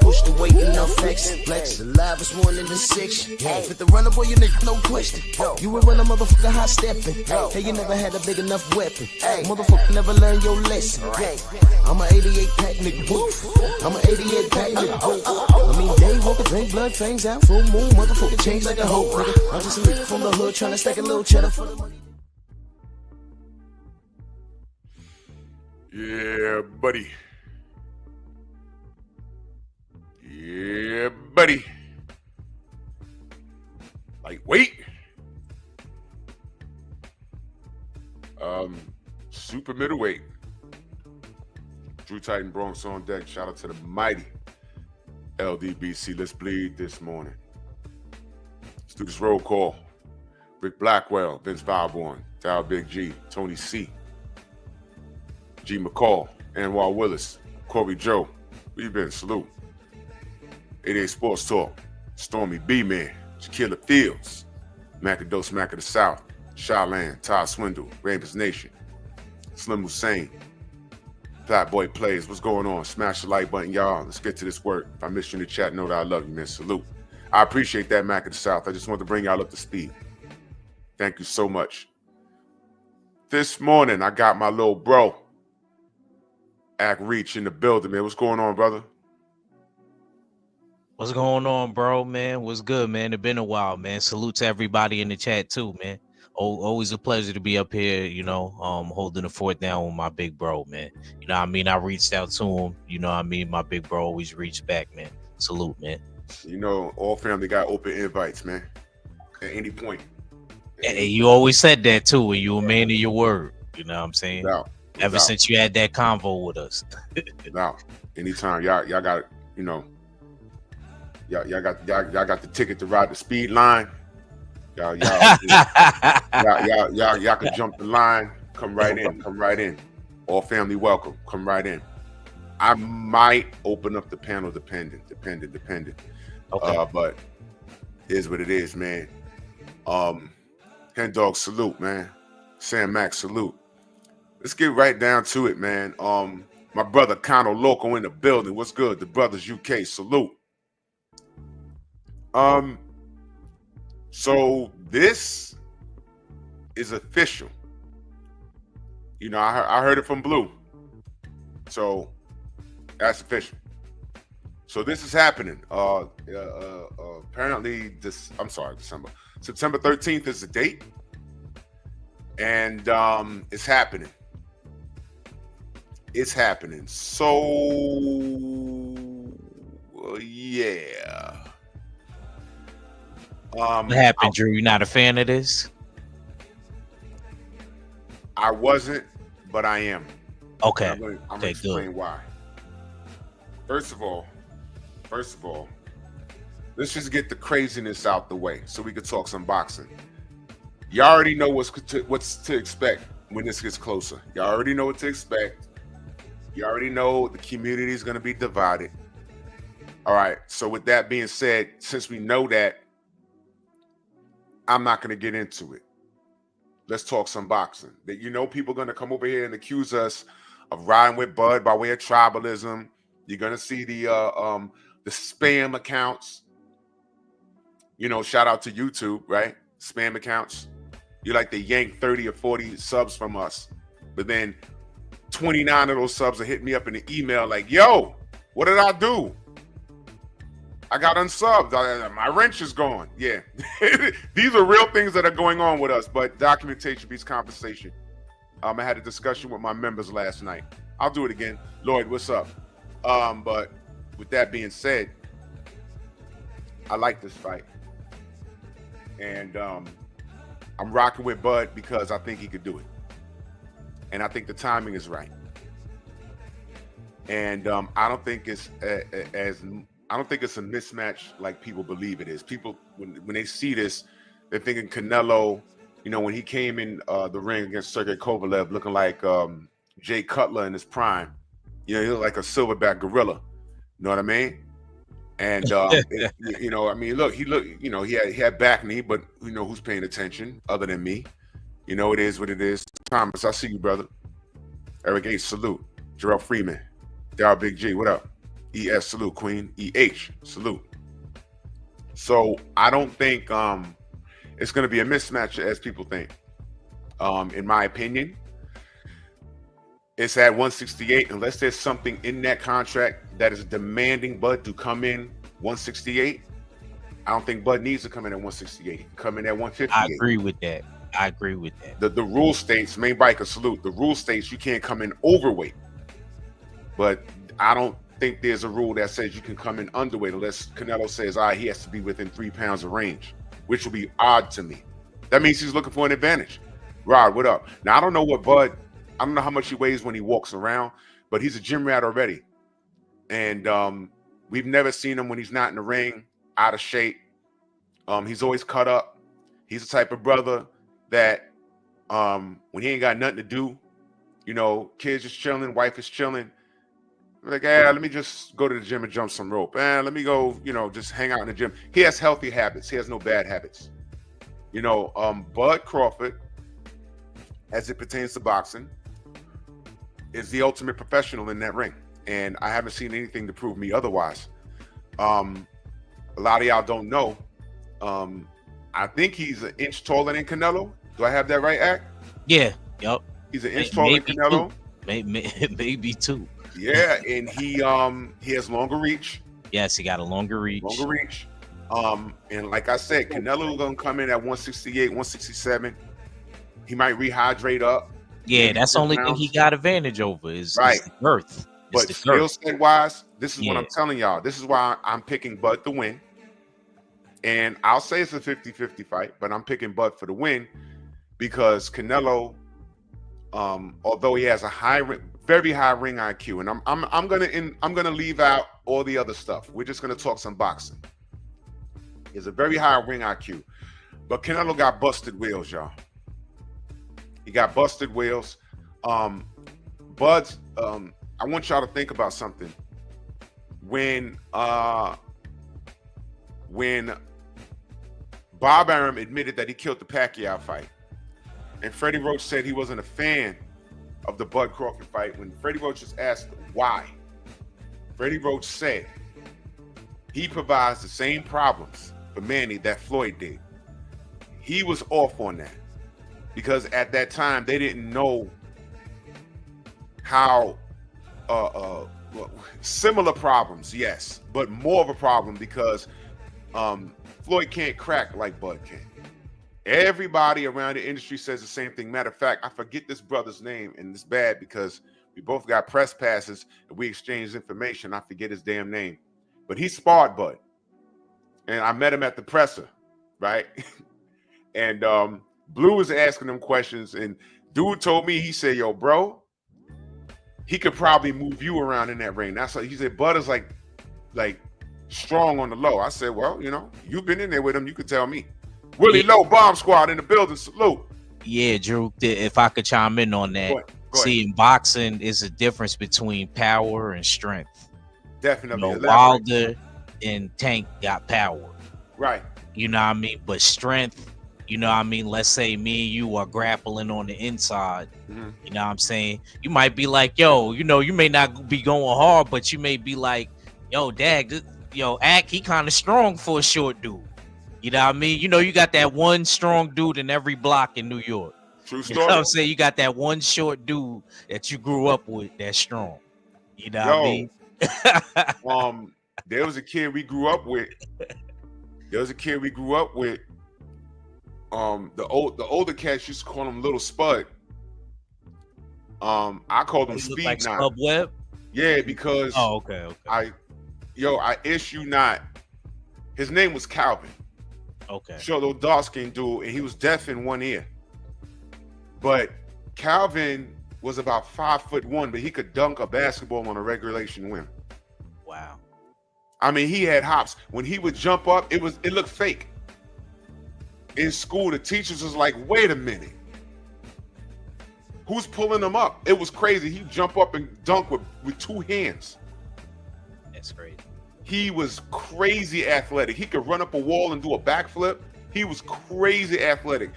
Push the weight enough flex. The live is 1 in the 6. With the runner boy, you nigga, no question. You will run a motherfucker high stepping. Hey, you never had a big enough weapon. Motherfucker never learned your lesson. I'm an 88 pack nigga. I'm an 88 pack nigga. I mean, day walker, drink blood, fangs out, full moon, motherfucker change like a hoe, nigga. I'm just a nigga from the hood trying to stack a little cheddar for the money. Yeah, buddy. Yeah, buddy. Lightweight. Super middleweight. Drew Titan Bronx on deck. Shout out to the mighty LDBC. Let's bleed this morning. Let's do this roll call. Rick Blackwell, Vince Valborn, Dow Big G, Tony C, G McCall, Anwar Willis, Corey Joe. Where you been? Salute. 88 Sports Talk, Stormy B-Man, Shaquilla Fields, Macadose Mac of the South, Shalan, Todd Swindle, Ravens Nation, Slim Hussein, Fat Boy Plays. What's going on? Smash the like button, y'all. Let's get to this work. If I missed you in the chat, know that I love you, man. Salute. I appreciate that, Mac of the South. I just wanted to bring y'all up to speed. Thank you so much. This morning, I got my little bro, Act Reach, in the building, man. What's going on, brother? What's going on, bro, man? What's good, man? It's been a while, man. Salute to everybody in the chat, too, man. Always a pleasure to be up here, you know, holding the fort down with my big bro, man. You know what I mean? I reached out to him. You know what I mean? My big bro always reached back, man. Salute, man. You know, all family got open invites, man, at any point. Hey, you always said that, too, and you a man of your word. You know what I'm saying? Ever since you had that convo with us. Now, anytime y'all got, you know, y'all got the ticket to ride the speed line. Y'all can jump the line. Come right in. All family welcome. Come right in. I might open up the panel dependent. Okay. But it is what it is, man. Hen Dog, salute, man. Sam Max, salute. Let's get right down to it, man. My brother Kano Loco in the building. What's good? The Brothers UK, salute. So this is official. You know, I heard it from Blue. So that's official. So this is happening. Apparently December. September 13th is the date. And it's happening. It's happening. So yeah. What happened, Drew? You not a fan of this? I wasn't, but I am. Okay. I'm going to explain why. First of all, let's just get the craziness out the way so we can talk some boxing. You already know what's to expect when this gets closer. You already know what to expect. You already know the community is going to be divided. All right. So with that being said, since we know that, I'm not going to get into it. Let's talk some boxing. That, you know, people are going to come over here and accuse us of riding with Bud by way of tribalism. You're going to see the spam accounts. You know, shout out to YouTube, right? Spam accounts. You like to yank 30 or 40 subs from us. But then 29 of those subs are hitting me up in the email like, yo, what did I do? I got unsubbed. My wrench is gone. Yeah. These are real things that are going on with us, but documentation beats conversation. I had a discussion with my members last night. I'll do it again. Lloyd, what's up? But with that being said, I like this fight. And I'm rocking with Bud because I think he could do it. And I think the timing is right. And I don't think it's as I don't think it's a mismatch like people believe it is. People, when they see this, they're thinking Canelo, you know, when he came in the ring against Sergey Kovalev looking like Jay Cutler in his prime, you know, he looked like a silverback gorilla. You know what I mean? And you know, I mean, look, he looked, you know, he had back knee, but you know who's paying attention other than me? You know, it is what it is. Thomas, I see you, brother. Eric H, salute. Jarrell Freeman, Daryl Big G, what up? ES, salute. Queen EH, salute. So I don't think it's going to be a mismatch as people think. In my opinion, it's at 168 unless there's something in that contract that is demanding Bud to come in 168. I don't think Bud needs to come in at 168. He can come in at 158. I agree with that. I agree with that. The rule states, main biker salute. The rule states you can't come in overweight, but I don't think there's a rule that says you can come in underweight unless Canelo says, all right, he has to be within 3 pounds of range, which will be odd to me. That means he's looking for an advantage. Rod, what up? Now I don't know what Bud. I don't know how much he weighs when he walks around, but he's a gym rat already. And we've never seen him when he's not in the ring, out of shape. He's always cut up. He's the type of brother that when he ain't got nothing to do, you know, kids is chilling, wife is chilling. Like, let me just go to the gym and jump some rope. Let me go, you know, just hang out in the gym. He has healthy habits. He has no bad habits. You know, Bud Crawford, as it pertains to boxing, is the ultimate professional in that ring. And I haven't seen anything to prove me otherwise. A lot of y'all don't know. I think he's an inch taller than Canelo. Do I have that right, Act? Yeah. Yep. He's an inch taller than Canelo. Maybe two. Yeah, and he has longer reach. Yes, he got a longer reach. And like I said, Canelo is gonna come in at 168, 167. He might rehydrate up. Yeah, that's the only thing he got advantage over is the girth. But skill set wise, this is what I'm telling y'all. This is why I'm picking Bud to win. And I'll say it's a 50-50 fight, but I'm picking Bud for the win because Canelo, although he has a very high ring IQ, and I'm gonna leave out all the other stuff. We're just gonna talk some boxing. He has a very high ring IQ, but Canelo got busted wheels, y'all. He got busted wheels. Bud's. I want y'all to think about something. When Bob Arum admitted that he killed the Pacquiao fight, and Freddie Roach said he wasn't a fan of the Bud Crawford fight, when Freddie Roach was asked why, Freddie Roach said he provides the same problems for Manny that Floyd did. He was off on that because at that time they didn't know how similar problems, yes, but more of a problem because Floyd can't crack like Bud can. Everybody around the industry says the same thing. Matter of fact, I forget this brother's name, and it's bad because we both got press passes and we exchanged information. I forget his damn name, but he sparred Bud, and I met him at the presser, right? And Blue was asking him questions, and dude told me, he said, "Yo, bro, he could probably move you around in that ring." That's what he said. Bud is like strong on the low. I said, well, you know, you've been in there with him. You could tell me. Willie Low, Bomb Squad in the building. Salute. Yeah, Drew, if I could chime in on that. Go ahead. See, in boxing is a difference between power and strength. Definitely. You know, Wilder and Tank got power. Right. You know what I mean? But strength, you know what I mean? Let's say me and you are grappling on the inside. Mm-hmm. You know what I'm saying? You might be like, yo, you know, you may not be going hard, but you may be like, yo, dag, Act, he kind of strong for a short dude. You know what I mean? You know, you got that one strong dude in every block in New York. True story. You know what I'm saying? You got that one short dude that you grew up with that's strong. You know what I mean? There was a kid we grew up with. The older cats used to call him Little Spud. I called him Speed like Knot. Spud Webb? Yeah, because okay. I issue not. His name was Calvin. Okay. Short little dark skinned dude, and he was deaf in one ear. But Calvin was about 5'1", but he could dunk a basketball on a regulation rim. Wow. I mean, he had hops. When he would jump up, it looked fake. In school, the teachers was like, wait a minute. Who's pulling him up? It was crazy. He'd jump up and dunk with 2 hands. That's crazy. He was crazy athletic. He could run up a wall and do a backflip. He was crazy athletic.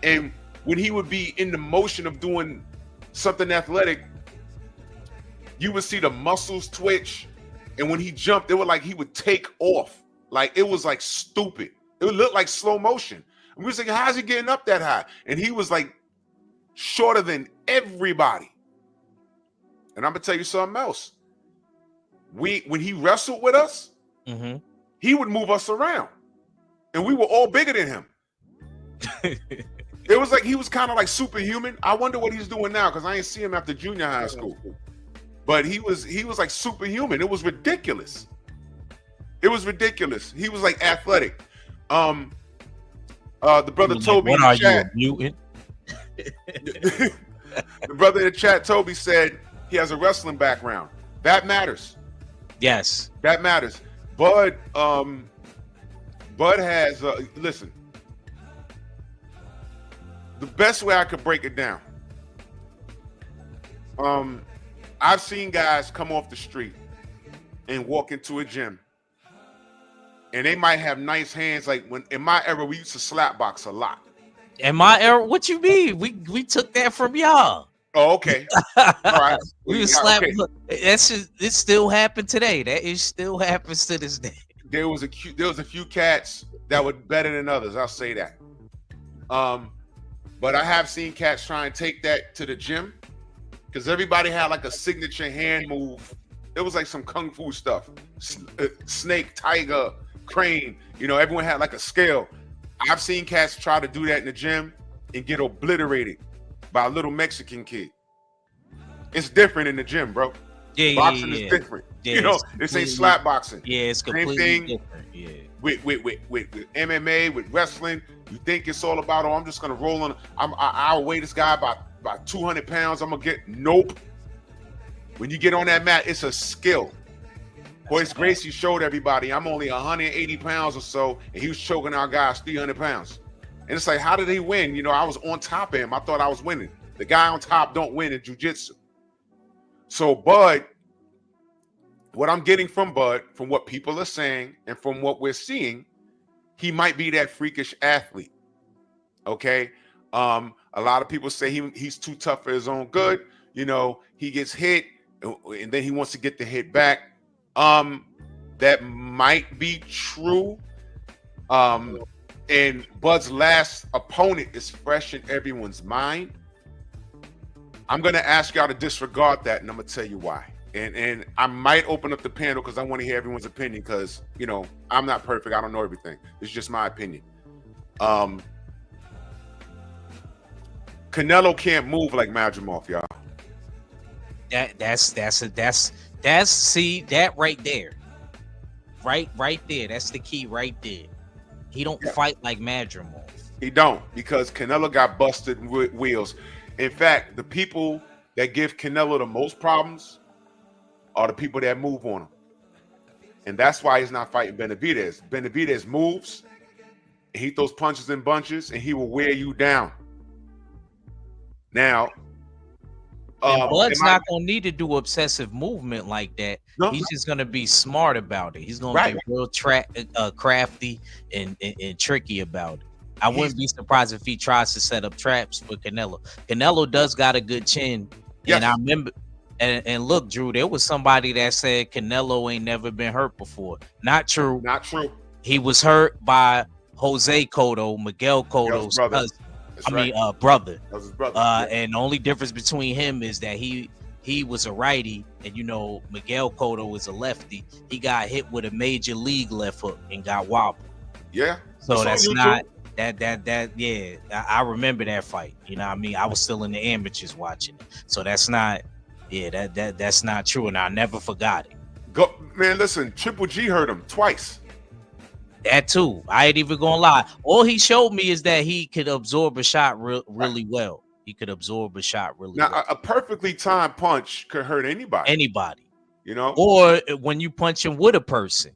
And when he would be in the motion of doing something athletic, you would see the muscles twitch. And when he jumped, it was like he would take off. Like, it was like stupid. It would look like slow motion. And we was like, how's he getting up that high? And he was like shorter than everybody. And I'm gonna tell you something else. When he wrestled with us, he would move us around. And we were all bigger than him. It was like he was kind of like superhuman. I wonder what he's doing now, because I ain't see him after junior high school. But he was like superhuman. It was ridiculous. It was ridiculous. He was like athletic. The brother Toby in the chat. You a mutant? The brother in the chat, Toby, said he has a wrestling background. That matters. Yes. That matters. Bud has listen. The best way I could break it down. I've seen guys come off the street and walk into a gym, and they might have nice hands. Like when in my era, we used to slap box a lot. In my era, what you mean? We took that from y'all. Oh, okay. All right. We was slapping. Okay. That's just, it still happened today. That it still happens to this day. There was a few cats that were better than others. I'll say that. But I have seen cats try and take that to the gym, because everybody had like a signature hand move. It was like some kung fu stuff. Snake, tiger, crane. You know, everyone had like a scale. I've seen cats try to do that in the gym and get obliterated by a little Mexican kid. It's different in the gym, bro. Yeah, boxing is different. Yeah, you know, this ain't slap boxing. Yeah, it's completely different. Yeah. With MMA, with wrestling, you think it's all about, oh, I'm just gonna roll on. I'll weigh this guy by 200 pounds. I'm gonna get nope. When you get on that mat, it's a skill. Hoist Gracie showed everybody I'm only 180 pounds or so, and he was choking our guys 300 pounds. And it's like, how did he win? You know, I was on top of him. I thought I was winning. The guy on top don't win in jiu-jitsu. So Bud, what I'm getting from Bud, from what people are saying and from what we're seeing, he might be that freakish athlete. Okay. A lot of people say he's too tough for his own good. You know, he gets hit and then he wants to get the hit back. That might be true. And Bud's last opponent is fresh in everyone's mind. I'm going to ask y'all to disregard that, and I'm going to tell you why. And I might open up the panel because I want to hear everyone's opinion, because, you know, I'm not perfect. I don't know everything. It's just my opinion. Canelo can't move like Madrimov, y'all. That's see that right there. Right there. That's the key right there. He don't fight like Madrimov. He don't, because Canelo got busted with wheels. In fact, the people that give Canelo the most problems are the people that move on him. And that's why he's not fighting Benavidez. Benavidez moves, and he throws punches in bunches, and he will wear you down. Now, Bud's not going to need to do obsessive movement like that. No, he's just going to be smart about it. He's going to be real crafty and tricky about it. I wouldn't be surprised if he tries to set up traps for Canelo. Canelo does got a good chin. Yes. And I remember, and look, Drew, there was somebody that said Canelo ain't never been hurt before. Not true. Not true. He was hurt by Jose Cotto, Miguel Cotto's cousin. Brother. That was his brother. And the only difference between him is that he was a righty, and you know Miguel Cotto was a lefty. He got hit with a major league left hook and got wobbled. Yeah. So that's not that. Yeah, I remember that fight. You know what I mean? I was still in the amateurs watching it. So that's not. Yeah, that's not true, and I never forgot it. Go, man. Listen, Triple G hurt him twice. That too. I ain't even gonna lie. All he showed me is that he could absorb a shot really well. He could absorb a shot really well. Now, a perfectly timed punch could hurt anybody. Anybody. You know, Or when you punching with a person.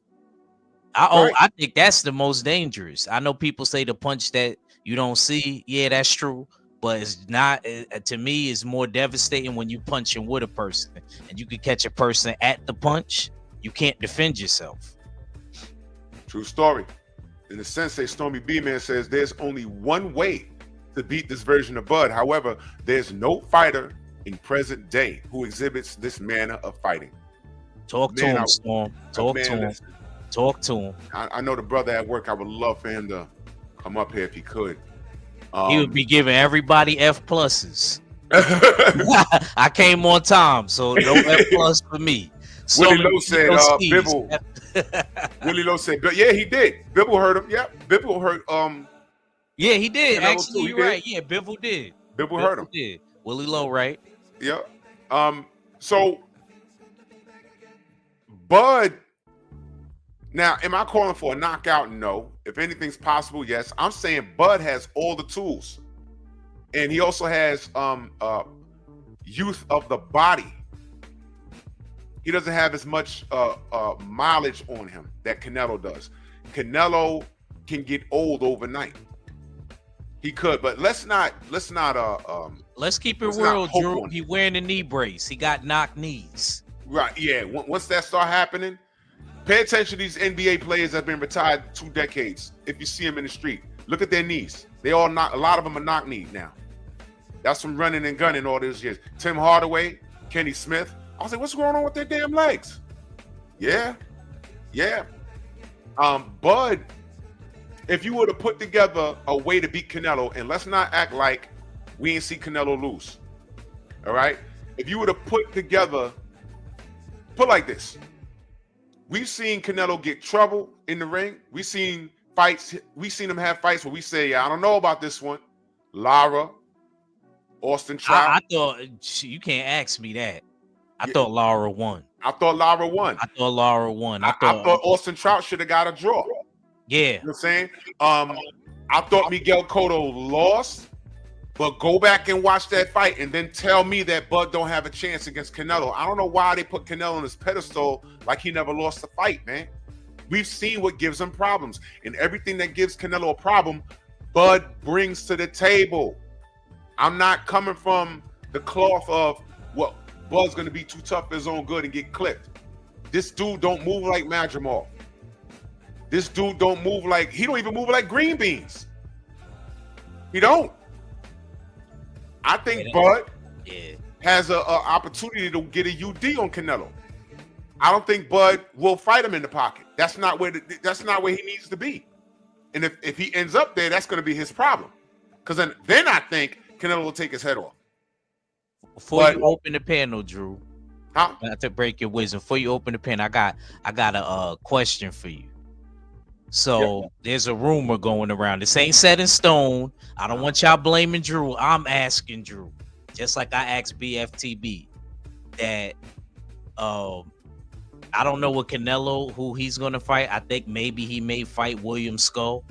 Right. I think that's the most dangerous. I know people say the punch that you don't see. Yeah, that's true. But it's not, to me, it's more devastating when you punching with a person and you can catch a person at the punch. You can't defend yourself. True story. In the Sensei Stormy B Man says there's only one way to beat this version of Bud. However, there's no fighter in present day who exhibits this manner of fighting. Talk to him, Storm. Talk to him. Listen, Talk to him. I know the brother at work. I would love for him to come up here if he could. He would be giving everybody F pluses. I came on time, so no F plus for me. Willie Lowe said, Bibble. Willie Lowe said, but yeah, he did. Bibble heard him. Yeah, Bibble heard. Yeah, he did. Canelo Actually, too, you're right. Yeah, Bibble did. Bibble heard him. Did. Willie Lowe, right? Yeah. So Bud. Now, am I calling for a knockout? No. If anything's possible, yes. I'm saying Bud has all the tools, and he also has youth of the body. He doesn't have as much mileage on him that Canelo does. Canelo can get old overnight. He could, but let's keep it real, Drew. He wearing a knee brace. He got knocked knees. Right. Yeah. Once that start happening, pay attention to these NBA players that have been retired 2 decades. If you see them in the street, look at their knees. They all knock. A lot of them are knock kneed now. That's from running and gunning all those years. Tim Hardaway, Kenny Smith. I was like, what's going on with their damn legs? Yeah. Bud, if you were to put together a way to beat Canelo, and let's not act like we ain't see Canelo lose. All right? If you were to put like this. We've seen Canelo get trouble in the ring. We've seen fights. We've seen him have fights where we say, I don't know about this one. Lara, Austin Trout. I thought, you can't ask me that. I thought Lara won. I thought Lara won. I thought Austin Trout should have got a draw. Yeah. You know what I'm saying? I thought Miguel Cotto lost, but go back and watch that fight and then tell me that Bud don't have a chance against Canelo. I don't know why they put Canelo on his pedestal like he never lost a fight, man. We've seen what gives him problems, and everything that gives Canelo a problem, Bud brings to the table. I'm not coming from the cloth of, well, Bud's going to be too tough for his own good and get clipped. This dude don't move like Madrimov. This dude don't move like, he don't even move like green beans. He don't. I think Bud has an opportunity to get a UD on Canelo. I don't think Bud will fight him in the pocket. That's not where he needs to be. And if he ends up there, that's going to be his problem. Because then I think Canelo will take his head off. Before you open the panel, Drew, huh? Not to break your wisdom. Before you open the pen, I got a question for you. So there's a rumor going around. This ain't set in stone. I don't want y'all blaming Drew. I'm asking Drew, just like I asked BFTB, that I don't know what Canelo, who he's gonna fight. I think maybe he may fight William Skull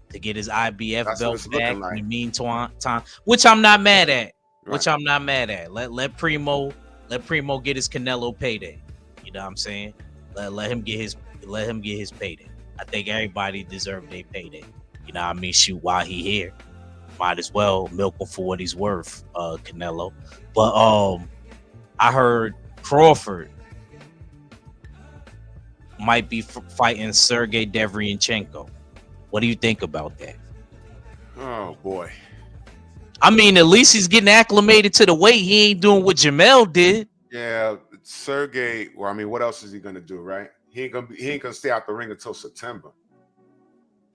to get his IBF belt back in the meantime, which I'm not mad at. Let Primo get his Canelo payday. You know what I'm saying? Let him get his payday. I think everybody deserves their payday. You know what I mean? Shoot, while he here, might as well milk him for what he's worth, Canelo. But I heard Crawford might be fighting Sergey Devryanchenko. What do you think about that? Oh boy. I mean, at least he's getting acclimated to the weight. He ain't doing what Jamel did. Yeah, Sergey. Well, I mean, what else is he gonna do, right? He ain't gonna stay out the ring until September,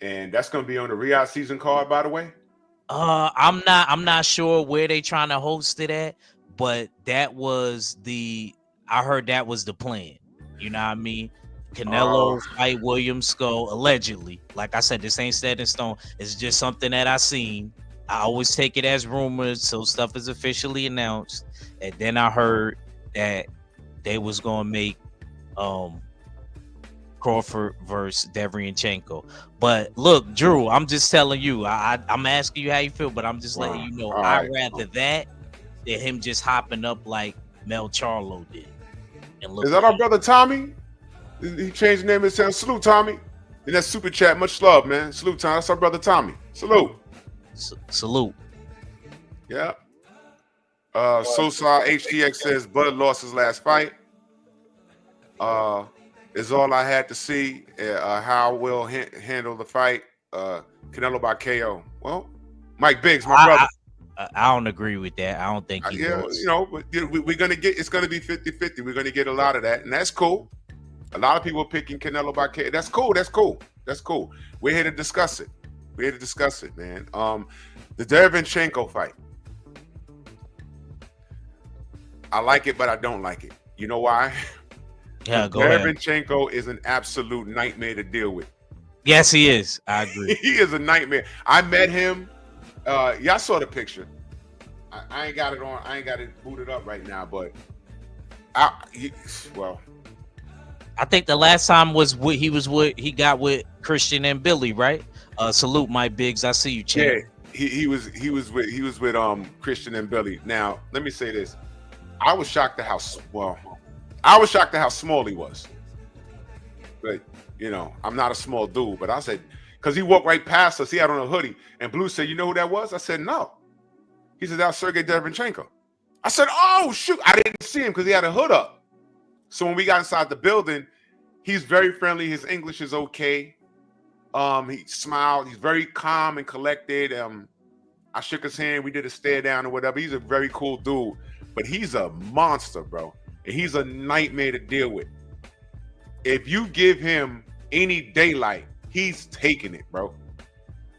and that's gonna be on the Riyadh season card, by the way. I'm not sure where they trying to host it at, but I heard that was the plan. You know what I mean? Canelo fight William Skull allegedly. Like I said, this ain't set in stone. It's just something that I seen. I always take it as rumors, so stuff is officially announced. And then I heard that they was gonna make Crawford versus Devryanchenko. But look, Drew, I'm just telling you, I'm asking you how you feel, but I'm just letting you know I'd rather that than him just hopping up like Mel Charlo did. And look Is that our brother Tommy? He changed the name and said, salute, Tommy. And that super chat, much love, man. Salute, Tommy. That's our brother Tommy. Salute. Salute. Yeah. Sosa HTX says Bud lost his last fight. Is all I had to see. How we'll handle the fight. Canelo by KO. Well, Mike Biggs, my brother. I don't agree with that. I don't think he lost. You know, but we're gonna get. It's gonna be 50-50. We're gonna get a lot of that, and that's cool. A lot of people are picking Canelo by KO. That's cool. That's cool. That's cool. We're here to discuss it. We're here to discuss it, man. The Derevyanchenko fight. I like it, but I don't like it. You know why? Yeah, go ahead. Derevyanchenko is an absolute nightmare to deal with. Yes, he is. I agree. He is a nightmare. I met him. Y'all saw the picture. I ain't got it on. I ain't got it booted up right now, but I think the last time was he got with Christian and Billy, right? Salute, Mike Biggs. I see you, champ. Yeah, he was with Christian and Billy. Now, let me say this. I was shocked at how small he was. But you know, I'm not a small dude, but I said, because he walked right past us, he had on a hoodie, and Blue said, "You know who that was?" I said, "No." He said, "That was Sergey Derevyanchenko." I said, "Oh shoot!" I didn't see him because he had a hood up. So when we got inside the building, he's very friendly. His English is okay. He smiled. He's very calm and collected. I shook his hand. We did a stare down or whatever. He's a very cool dude, but he's a monster, bro. And he's a nightmare to deal with. If you give him any daylight, he's taking it, bro.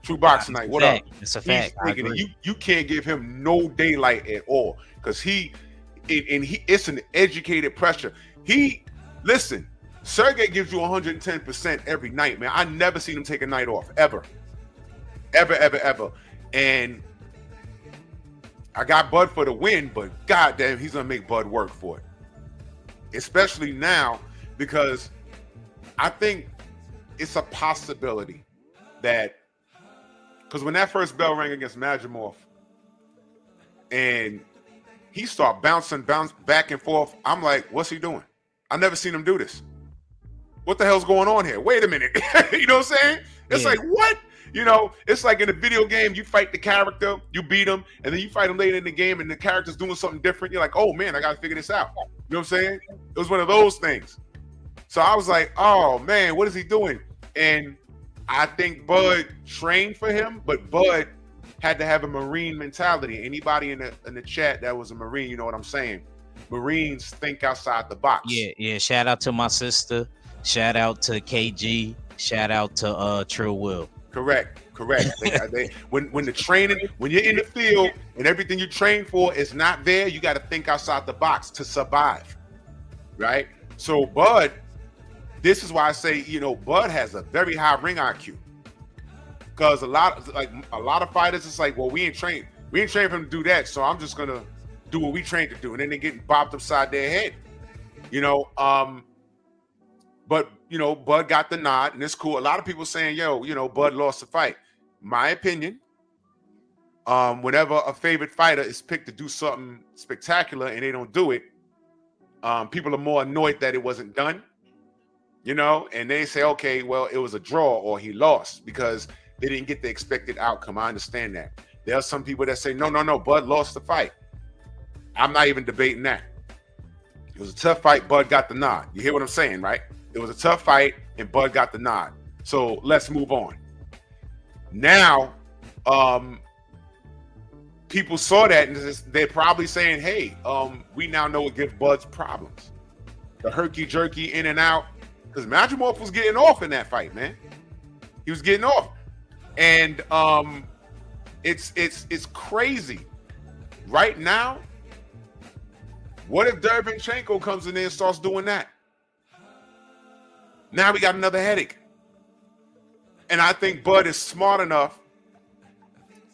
True Boxing Night, what up? It's a fact. He's taking it. You can't give him no daylight at all because it's an educated pressure. Listen, Sergey gives you 110% every night, man. I never seen him take a night off, ever. Ever. And I got Bud for the win, but goddamn, he's gonna make Bud work for it. Especially now, because I think it's a possibility that, because when that first bell rang against Majimov and he started bouncing back and forth, I'm like, what's he doing? I never seen him do this. What the hell's going on here? Wait a minute. You know what I'm saying? It's like, what? You know, it's like in a video game, you fight the character, you beat him, and then you fight him later in the game, and the character's doing something different. You're like, oh man, I gotta figure this out. You know what I'm saying? It was one of those things. So I was like, oh man, what is he doing? And I think Bud trained for him, but Bud had to have a Marine mentality. Anybody in the chat that was a Marine, you know what I'm saying? Marines think outside the box. Yeah. Shout out to my sister. Shout out to KG. Shout out to Trill Will. Correct. When the training, when you're in the field and everything you train for is not there, you got to think outside the box to survive, right? So Bud, this is why I say, you know, Bud has a very high ring IQ, because a lot of fighters, it's like, well, we ain't trained for him to do that, so I'm just gonna do what we trained to do, and then they're getting bopped upside their head, you know. But you know, Bud got the nod, and it's cool. A lot of people saying, yo, you know, Bud lost the fight. My opinion, whenever a favorite fighter is picked to do something spectacular and they don't do it, people are more annoyed that it wasn't done, you know, and they say, okay, well, it was a draw or he lost because they didn't get the expected outcome. I understand that. There are some people that say, no, Bud lost the fight. I'm not even debating that. It was a tough fight. Bud got the nod. You hear what I'm saying, right? It was a tough fight and Bud got the nod. So let's move on. Now, people saw that and they're probably saying, hey, we now know what gives Bud's problems. The herky-jerky in and out. Because Majimov was getting off in that fight, man. He was getting off. And it's crazy. Right now, what if Derevyanchenko comes in there and starts doing that? Now we got another headache. And I think Bud is smart enough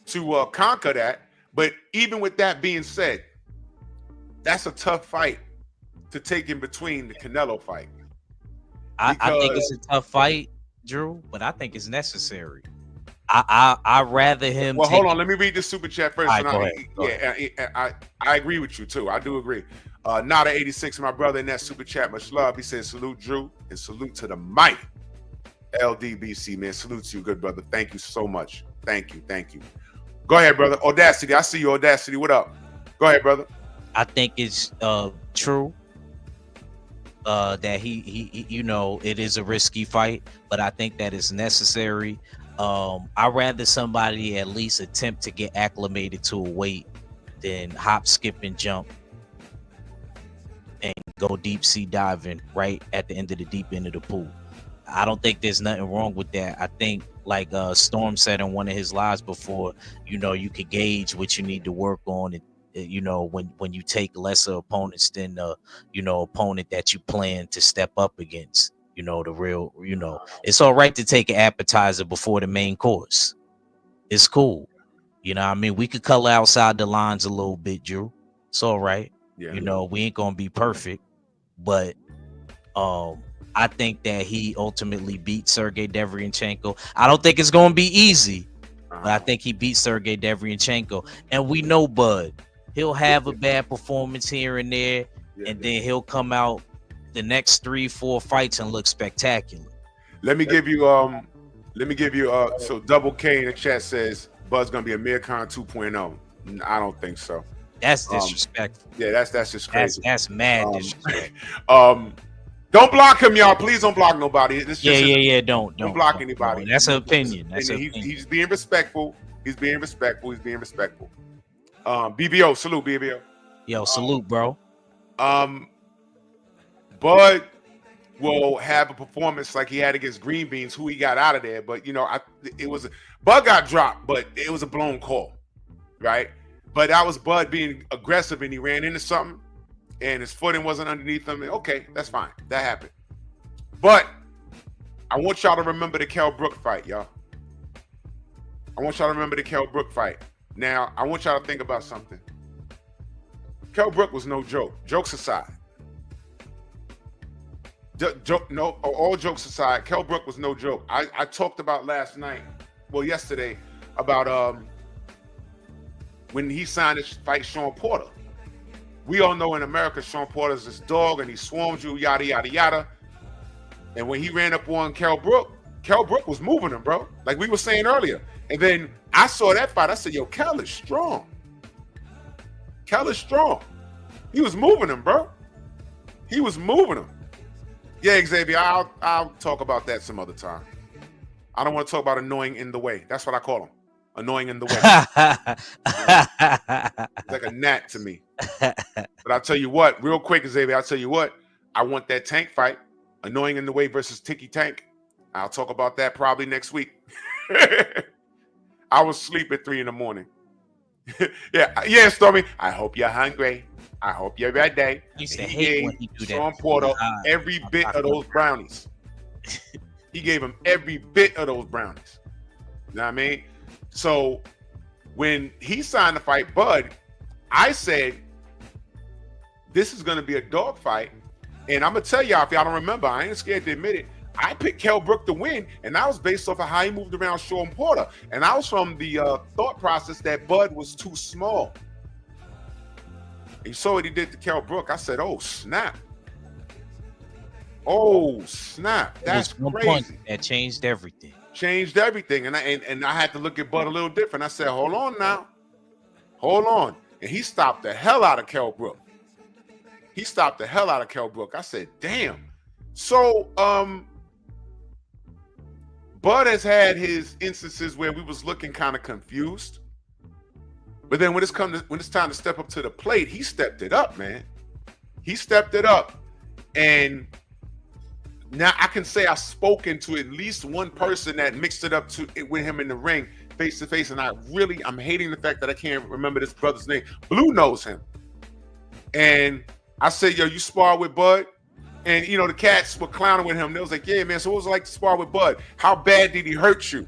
to conquer that. But even with that being said, that's a tough fight to take in between the Canelo fight. I think it's a tough fight, Drew, but I think it's necessary. I rather him. Well, hold on. Let me read this super chat first. Right, go ahead. I agree with you too. I do agree. Nada 86, my brother in that super chat, much love. He says salute Drew and salute to the mighty LDBC, man. Salute to you, good brother. Thank you so much. Thank you. Go ahead, brother. Audacity, I see you, Audacity. What up? Go ahead, brother. I think it's true that he you know, it is a risky fight, but I think that it's necessary. I'd rather somebody at least attempt to get acclimated to a weight than hop, skip, and jump and go deep sea diving right at the end of the deep end of the pool. I don't think there's nothing wrong with that. I think, like Storm said in one of his lives before, you know, you could gauge what you need to work on, and you know, when you take lesser opponents than the, you know, opponent that you plan to step up against. You know, the real, you know, it's all right to take an appetizer before the main course. It's cool. You know what I mean? We could color outside the lines a little bit, Drew. It's all right. Yeah. You know, we ain't gonna be perfect, but I think that he ultimately beat Sergey Devryanchenko. I don't think it's gonna be easy, but I think he beat Sergey Devryanchenko. And we know Bud. He'll have a bad performance here and there, and then he'll come out the next 3-4 fights and look spectacular. Let me give you so Double K in the chat says Bud's gonna be a Amir Khan 2.0. I don't think so. That's disrespectful. Yeah, that's just crazy. That's mad disrespect. Don't block him, y'all. Please don't block nobody. Don't block anybody. That's an opinion. He's being respectful. BBO, salute, BBO. Yo, salute, bro. Bud will have a performance like he had against Green Beans, who he got out of there. But you know, Bud got dropped, but it was a blown call, right? But that was Bud being aggressive, and he ran into something, and his footing wasn't underneath him. And okay, that's fine. That happened. But I want y'all to remember the Kell Brook fight, y'all. Now, I want y'all to think about something. Kell Brook was no joke. Jokes aside. All jokes aside, Kell Brook was no joke. I talked about yesterday, about when he signed to fight Sean Porter. We all know in America, Sean Porter's this dog and he swarms you, yada, yada, yada. And when he ran up on Kell Brook was moving him, bro. Like we were saying earlier. And then I saw that fight. I said, yo, Kell is strong. He was moving him, bro. Yeah, Xavier, I'll talk about that some other time. I don't want to talk about annoying in the way. That's what I call him. Annoying in the way. It's like a gnat to me. But I'll tell you what, real quick, Xavier, I want that Tank fight. Annoying in the way versus Tiki Tank. I'll talk about that probably next week. I was asleep at 3 a.m. yeah, Stormy. I hope you're hungry. I hope you're ready. I used to hate when he do that. Sean Porter every bit of those brownies. He gave him every bit of those brownies. You know what I mean? So when he signed to fight Bud, I said, this is going to be a dog fight. And I'm going to tell y'all, if y'all don't remember, I ain't scared to admit it. I picked Kell Brook to win, and that was based off of how he moved around Sean Porter. And I was from the thought process that Bud was too small. And you saw what he did to Kell Brook. I said, oh, snap. That's crazy. That changed everything. And I had to look at Bud a little different. I said, hold on now. And he stopped the hell out of Kell Brook. I said, damn. So, Bud has had his instances where we was looking kind of confused. But then when it's time to step up to the plate, he stepped it up, man. And now I can say I've spoken to at least one person that mixed it up with him in the ring, face to face. And I'm hating the fact that I can't remember this brother's name. Blue knows him. And I said, yo, you spar with Bud? And, you know, the cats were clowning with him. They was like, yeah, man, so what was it like to spar with Bud? How bad did he hurt you?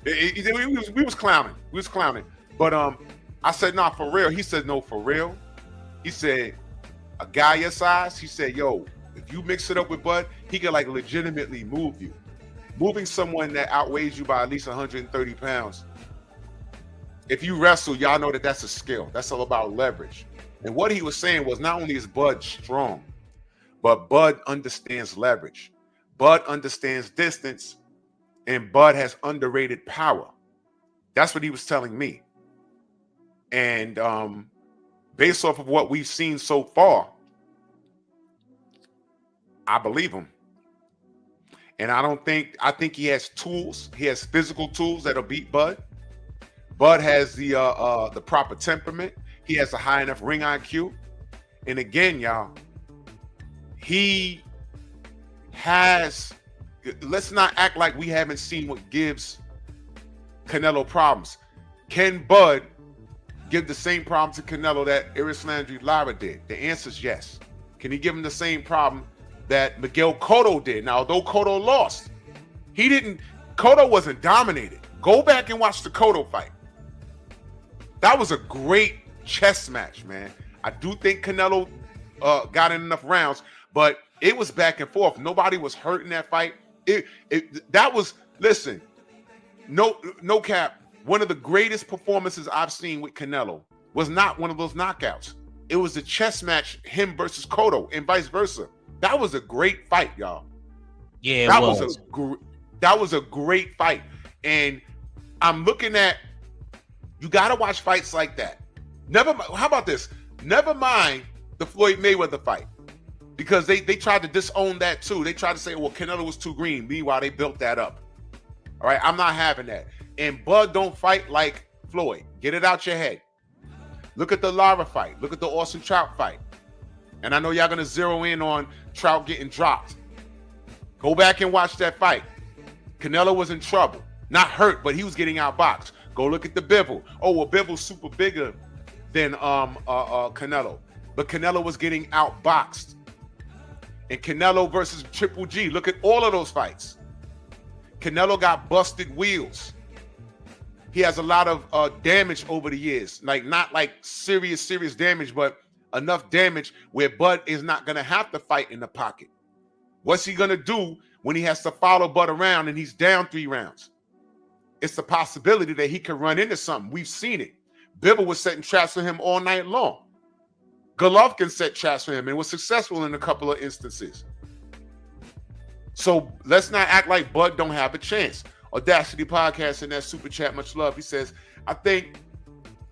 We was clowning. But I said, nah, for real. He said, no, for real. He said, a guy your size, he said, yo, if you mix it up with Bud, he can like legitimately move you. Moving someone that outweighs you by at least 130 pounds. If you wrestle, y'all know that that's a skill. That's all about leverage. And what he was saying was not only is Bud strong, but Bud understands leverage. Bud understands distance, and Bud has underrated power. That's what he was telling me. And based off of what we've seen so far, I believe him. And I think he has tools. He has physical tools that'll beat Bud. Bud has the proper temperament. He has a high enough ring IQ. And again, y'all, he has, let's not act like we haven't seen what gives Canelo problems. Can Bud give the same problem to Canelo that Erislandy Lara did? The answer is yes. Can he give him the same problem that Miguel Cotto did? Now, although Cotto lost, Cotto wasn't dominated. Go back and watch the Cotto fight. That was a great chess match, man. I do think Canelo got in enough rounds, but it was back and forth. Nobody was hurt in that fight. Listen, no cap. One of the greatest performances I've seen with Canelo was not one of those knockouts. It was a chess match, him versus Cotto, and vice versa. That was a great fight, y'all. Yeah, that was a great fight. And I'm looking at, you got to watch fights like that. How about this? Never mind the Floyd Mayweather fight, because they tried to disown that too. They tried to say, well, Canelo was too green. Meanwhile, they built that up. All right, I'm not having that. And Bud don't fight like Floyd. Get it out your head. Look at the Lara fight. Look at the Austin Trout fight. And I know y'all gonna zero in on Trout getting dropped. Go back and watch that fight. Canelo was in trouble. Not hurt, but he was getting outboxed. Go look at the Bivol. Oh, well, Bivol's super bigger than Canelo. But Canelo was getting outboxed. And Canelo versus Triple G. Look at all of those fights. Canelo got busted wheels. He has a lot of damage over the years. Not like serious damage, but enough damage where Bud is not going to have to fight in the pocket. What's he going to do when he has to follow Bud around and he's down 3 rounds? It's the possibility that he could run into something. We've seen it. Bivol was setting traps for him all night long. Golovkin set traps for him and was successful in a couple of instances. So let's not act like Bud don't have a chance. Audacity Podcast in that super chat, much love. He says, I think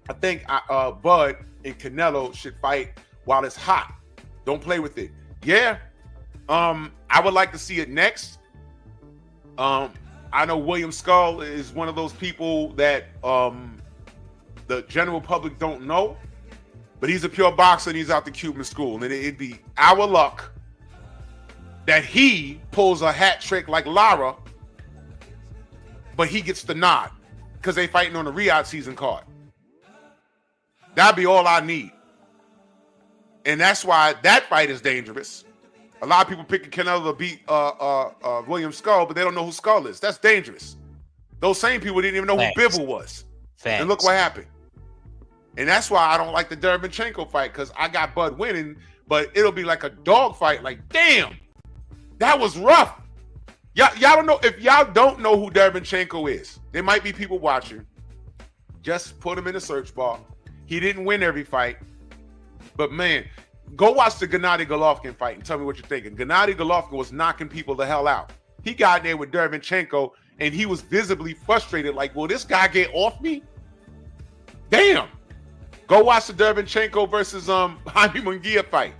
Bud and Canelo should fight while it's hot. Don't play with it. Yeah. I would like to see it next. I know William Skull is one of those people that the general public don't know, but he's a pure boxer and he's out the Cuban school. And it'd be our luck that he pulls a hat trick like Lara, but he gets the nod because they fighting on the Riyadh season card. That'd be all I need. And that's why that fight is dangerous. A lot of people picking Canelo to beat William Skull, but they don't know who Skull is. That's dangerous. Those same people didn't even know who Bivol was. Facts. And look what happened. And that's why I don't like the Derevyanchenko fight, because I got Bud winning, but it'll be like a dog fight. Like, damn, that was rough. Y'all don't know. If y'all don't know who Derevyanchenko is, there might be people watching. Just put him in the search bar. He didn't win every fight, but man, go watch the Gennady Golovkin fight and tell me what you're thinking. Gennady Golovkin was knocking people the hell out. He got in there with Derevyanchenko, and he was visibly frustrated. Like, will this guy get off me? Damn. Go watch the Derevyanchenko versus Jaime Munguia fight.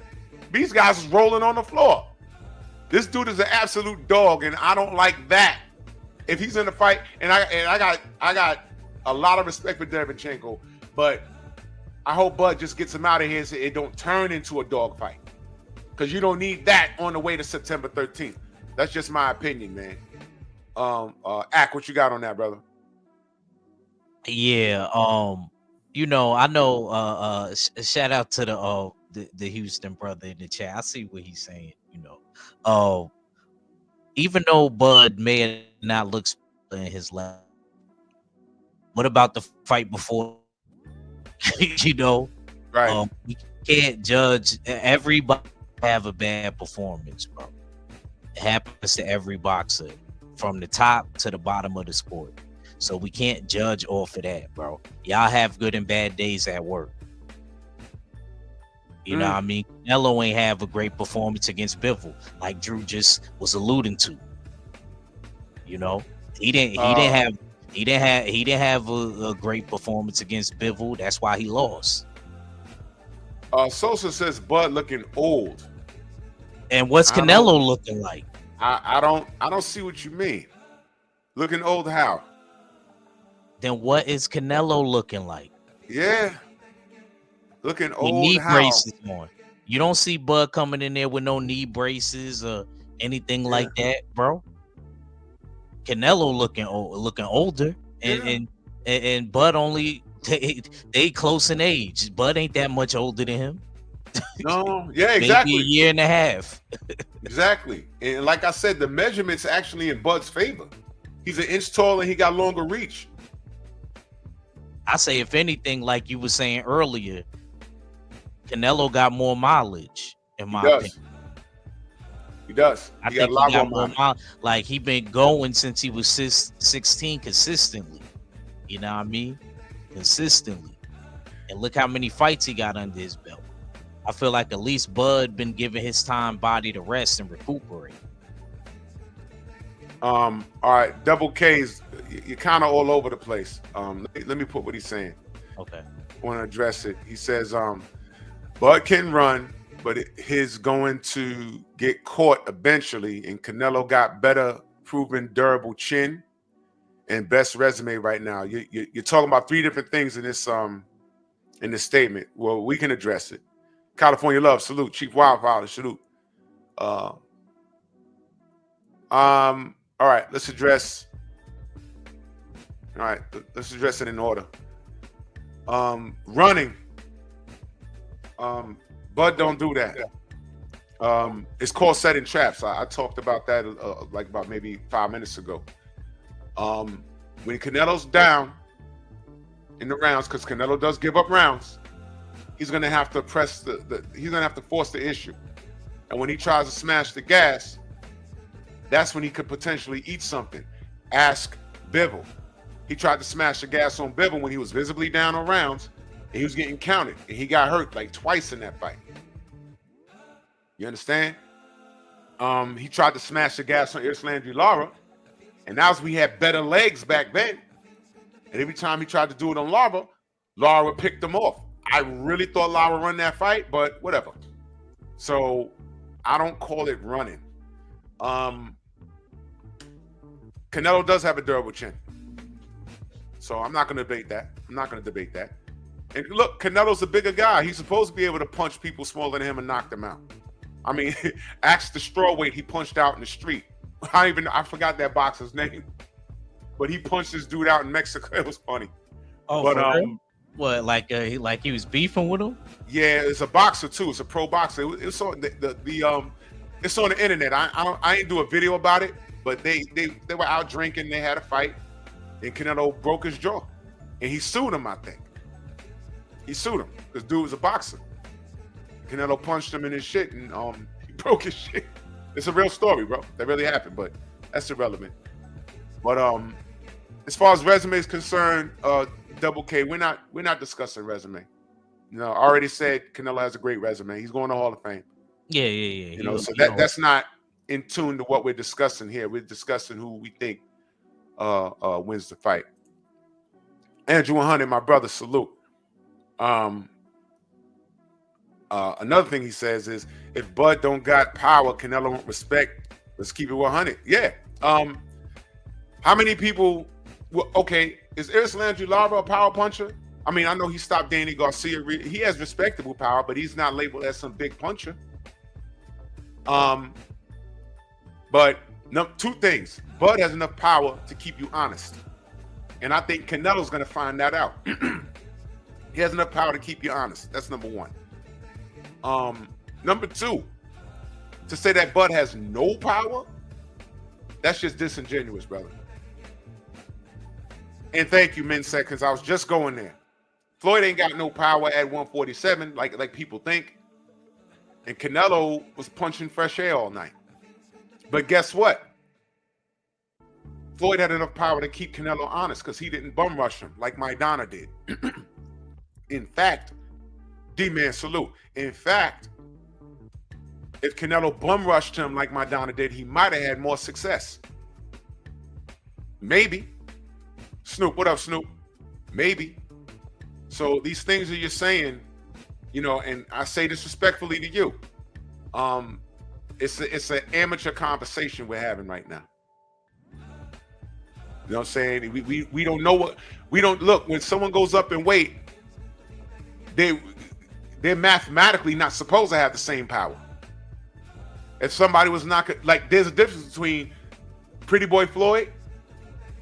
These guys was rolling on the floor. This dude is an absolute dog, and I don't like that. If he's in the fight, and I got a lot of respect for Derevyanchenko, but I hope Bud just gets him out of here so it don't turn into a dog fight, because you don't need that on the way to September 13th. That's just my opinion, man. Ack, what you got on that, brother? Yeah, I know. Shout out to the Houston brother in the chat. I see what he's saying. Even though Bud may not look in his left, what about the fight before? Right. We can't judge. Everybody have a bad performance, bro. It happens to every boxer, from the top to the bottom of the sport. So we can't judge off of that, bro. Y'all have good and bad days at work. You know what I mean? Canelo ain't have a great performance against Bivol, like Drew just was alluding to. You know, he didn't have a great performance against Bivol. That's why he lost. Sosa says Bud looking old. And what's Canelo looking like? I don't see what you mean. Looking old how? Then what is Canelo looking like? Yeah. Looking With old knee how? braces on. You don't see Bud coming in there with no knee braces or anything like that, bro. Canelo looking older, and Bud only they close in age. Bud ain't that much older than him. No, yeah, exactly. Maybe a year and a half. Exactly. And like I said, the measurements actually in Bud's favor. He's an inch taller and he got longer reach. I say, if anything, like you were saying earlier, Canelo got more mileage, in my opinion. He does. I think he got more mileage. Like, he been going since he was 16 consistently. You know what I mean? Consistently. And look how many fights he got under his belt. I feel like at least Bud been giving his body to rest and recuperate. All right, Double K's, you're kind of all over the place. Let me put what he's saying. Okay. I want to address it. He says, Bud can run, but he's going to get caught eventually. And Canelo got better, proven, durable chin and best resume right now. You're talking about three different things in this statement. Well, we can address it. California love, salute. Chief Wildfire, salute. All right, let's address. All right, let's address it in order. Running. Bud don't do that. It's called setting traps. I talked about that like about maybe 5 minutes ago. When Canelo's down in the rounds, because Canelo does give up rounds, he's gonna have to press he's gonna have to force the issue. And when he tries to smash the gas, that's when he could potentially eat something. Ask Bivol. He tried to smash the gas on Bivol when he was visibly down on rounds, and he was getting counted, and he got hurt like twice in that fight. You understand? He tried to smash the gas on Landry Lara, and that was we had better legs back then. And every time he tried to do it on Lara picked him off. I really thought Lara run that fight, but whatever. So I don't call it running. Canelo does have a durable chin. So I'm not going to debate that. And look, Canelo's a bigger guy. He's supposed to be able to punch people smaller than him and knock them out. I mean, ask the strawweight he punched out in the street. I forgot that boxer's name. But he punched this dude out in Mexico. It was funny. Oh, but what, like he was beefing with him? Yeah, it's a boxer too. It's a pro boxer. It's on it's on the internet. I ain't do a video about it, but they were out drinking. They had a fight, and Canelo broke his jaw, and he sued him. I think he sued him because dude was a boxer. Canelo punched him in his shit, and he broke his shit. It's a real story, bro. That really happened, but that's irrelevant. But as far as resume is concerned, Double K, we're not discussing resume. You know, I already said Canelo has a great resume. He's going to Hall of Fame. Yeah. You know, so that's not in tune to what we're discussing here. We're discussing who we think wins the fight. Andrew 100, my brother, salute. Another thing he says is, if Bud don't got power, Canelo won't respect. Let's keep it 100. Yeah. How many people? Well, okay, is Landry Lara a power puncher? I mean, I know he stopped Danny Garcia. He has respectable power, but he's not labeled as some big puncher. But two things. Bud has enough power to keep you honest. And I think Canelo's going to find that out. He has enough power to keep you honest. That's number one. Number two, to say that Bud has no power, that's just disingenuous, brother. And thank you, Men Seconds. I was just going there. Floyd ain't got no power at 147 like people think. And Canelo was punching fresh air all night. But guess what? Floyd had enough power to keep Canelo honest because he didn't bum rush him like Maidana did. In fact, D-man, salute. In fact, if Canelo bum rushed him like Maidana did, he might have had more success. Maybe. Snoop, what up, Snoop? Maybe. So these things that you're saying, you know, and I say this respectfully to you, it's an amateur conversation we're having right now. You know what I'm saying? We don't know what, we don't look, when someone goes up in weight, they're mathematically not supposed to have the same power. If somebody was not, like, there's a difference between Pretty Boy Floyd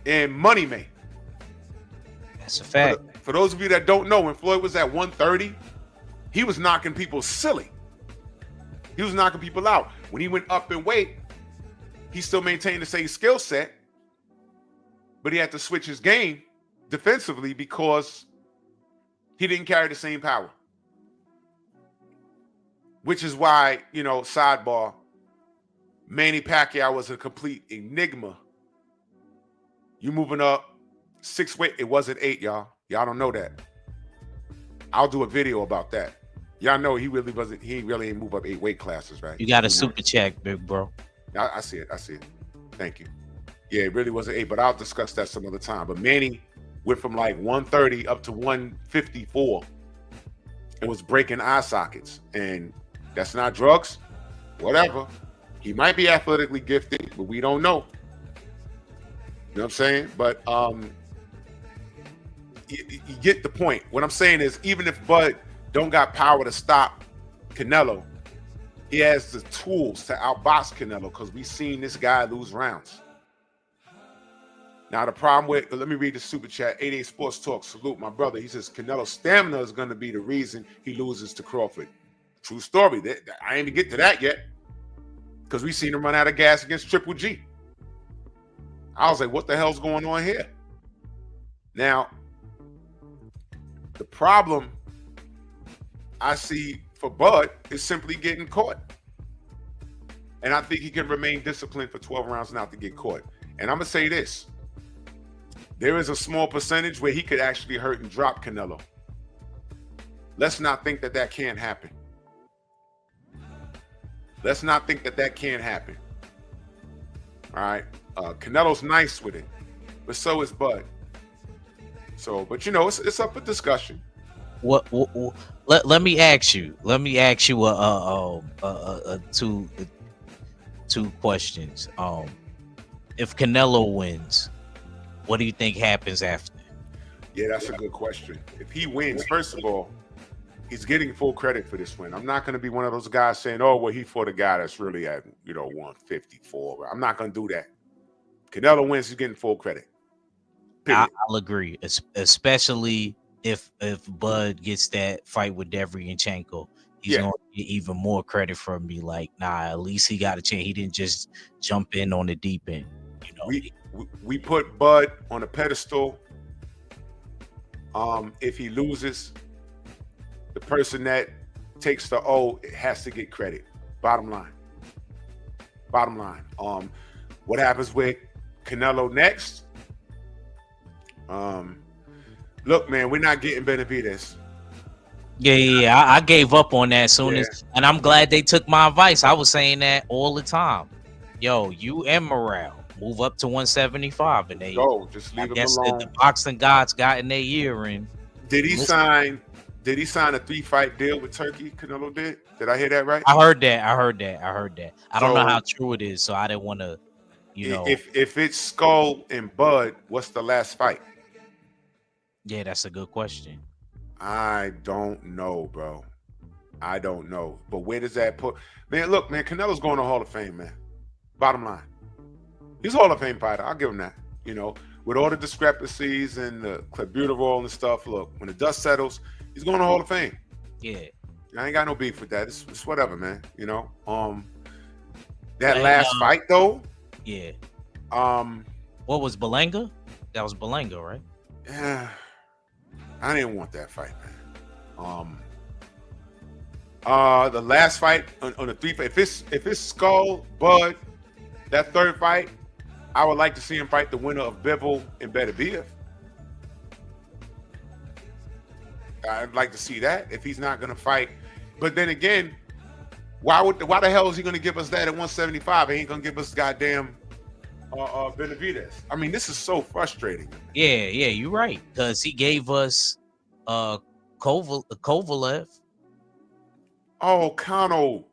and Money May. That's a fact. For those of you that don't know, when Floyd was at 130, he was knocking people silly. He was knocking people out. When he went up in weight, he still maintained the same skill set, but he had to switch his game defensively because he didn't carry the same power. Which is why, you know, sidebar, Manny Pacquiao was a complete enigma. You moving up 6 weight, it wasn't 8, y'all. Y'all don't know that. I'll do a video about that. Y'all know he really ain't move up 8 weight classes, right? You got a super check, big bro. I see it. Thank you. Yeah, it really wasn't 8, but I'll discuss that some other time. But Manny went from like 130 up to 154 and was breaking eye sockets. And that's not drugs, whatever. He might be athletically gifted, but we don't know. You know what I'm saying? But you get the point. What I'm saying is, even if Bud don't got power to stop Canelo, he has the tools to outbox Canelo because we've seen this guy lose rounds. Now, the problem with, let me read the super chat. 88 Sports Talk, salute my brother. He says, Canelo's stamina is going to be the reason he loses to Crawford. True story. I ain't even get to that yet because we seen him run out of gas against Triple G. I was like, what the hell's going on here? Now, the problem I see for Bud is simply getting caught. And I think he can remain disciplined for 12 rounds not to get caught. And I'm going to say this. There is a small percentage where he could actually hurt and drop Canelo. Let's not think that that can't happen. Let's not think that that can't happen. All right. Canelo's nice with it, but so is Bud. So, but you know, it's up for discussion. Let me ask you two questions. If Canelo wins, what do you think happens after? Yeah, that's a good question. If he wins, first of all, he's getting full credit for this win. I'm not going to be one of those guys saying, oh, well, he fought a guy that's really at, 154. I'm not going to do that. Canelo wins, he's getting full credit. I'll agree, especially if Bud gets that fight with Deverenchenko. He's going to get even more credit from me. Like, nah, at least he got a chance. He didn't just jump in on the deep end. We put Bud on a pedestal. If he loses, the person that takes the O has to get credit. Bottom line. What happens with Canelo next? Look, man, we're not getting Benavidez. Yeah. I gave up on that soon as, and I'm glad they took my advice. I was saying that all the time. Yo, you and Morale move up to 175, and they just leave him alone. The boxing gods got in their ear. And did he sign a 3-fight deal with Turkey? Canelo did. Did I hear that right? I heard that. I don't know how true it is, so I didn't want to, If it's Skull and Bud, what's the last fight? Yeah, that's a good question. I don't know, bro. I don't know. But where does that put? Man, look, man, Canelo's going to Hall of Fame, man. Bottom line. He's a Hall of Fame fighter. I'll give him that. With all the discrepancies and the clenbuterol and stuff, look, when the dust settles, he's going to Hall of Fame. Yeah. I ain't got no beef with that. It's whatever, man. That last fight, though. Yeah. What was Belanga? That was Belanga, right? Yeah. I didn't want that fight, man. The last fight on the 3 fight, if it's Skull, Bud, that third fight, I would like to see him fight the winner of Bivol and Beterbiev. I'd like to see that if he's not going to fight. But then again, why the hell is he going to give us that at 175? He ain't going to give us goddamn Benavidez. I mean, this is so frustrating. Yeah, you're right. Because he gave us Kovalev. Oh, Kano.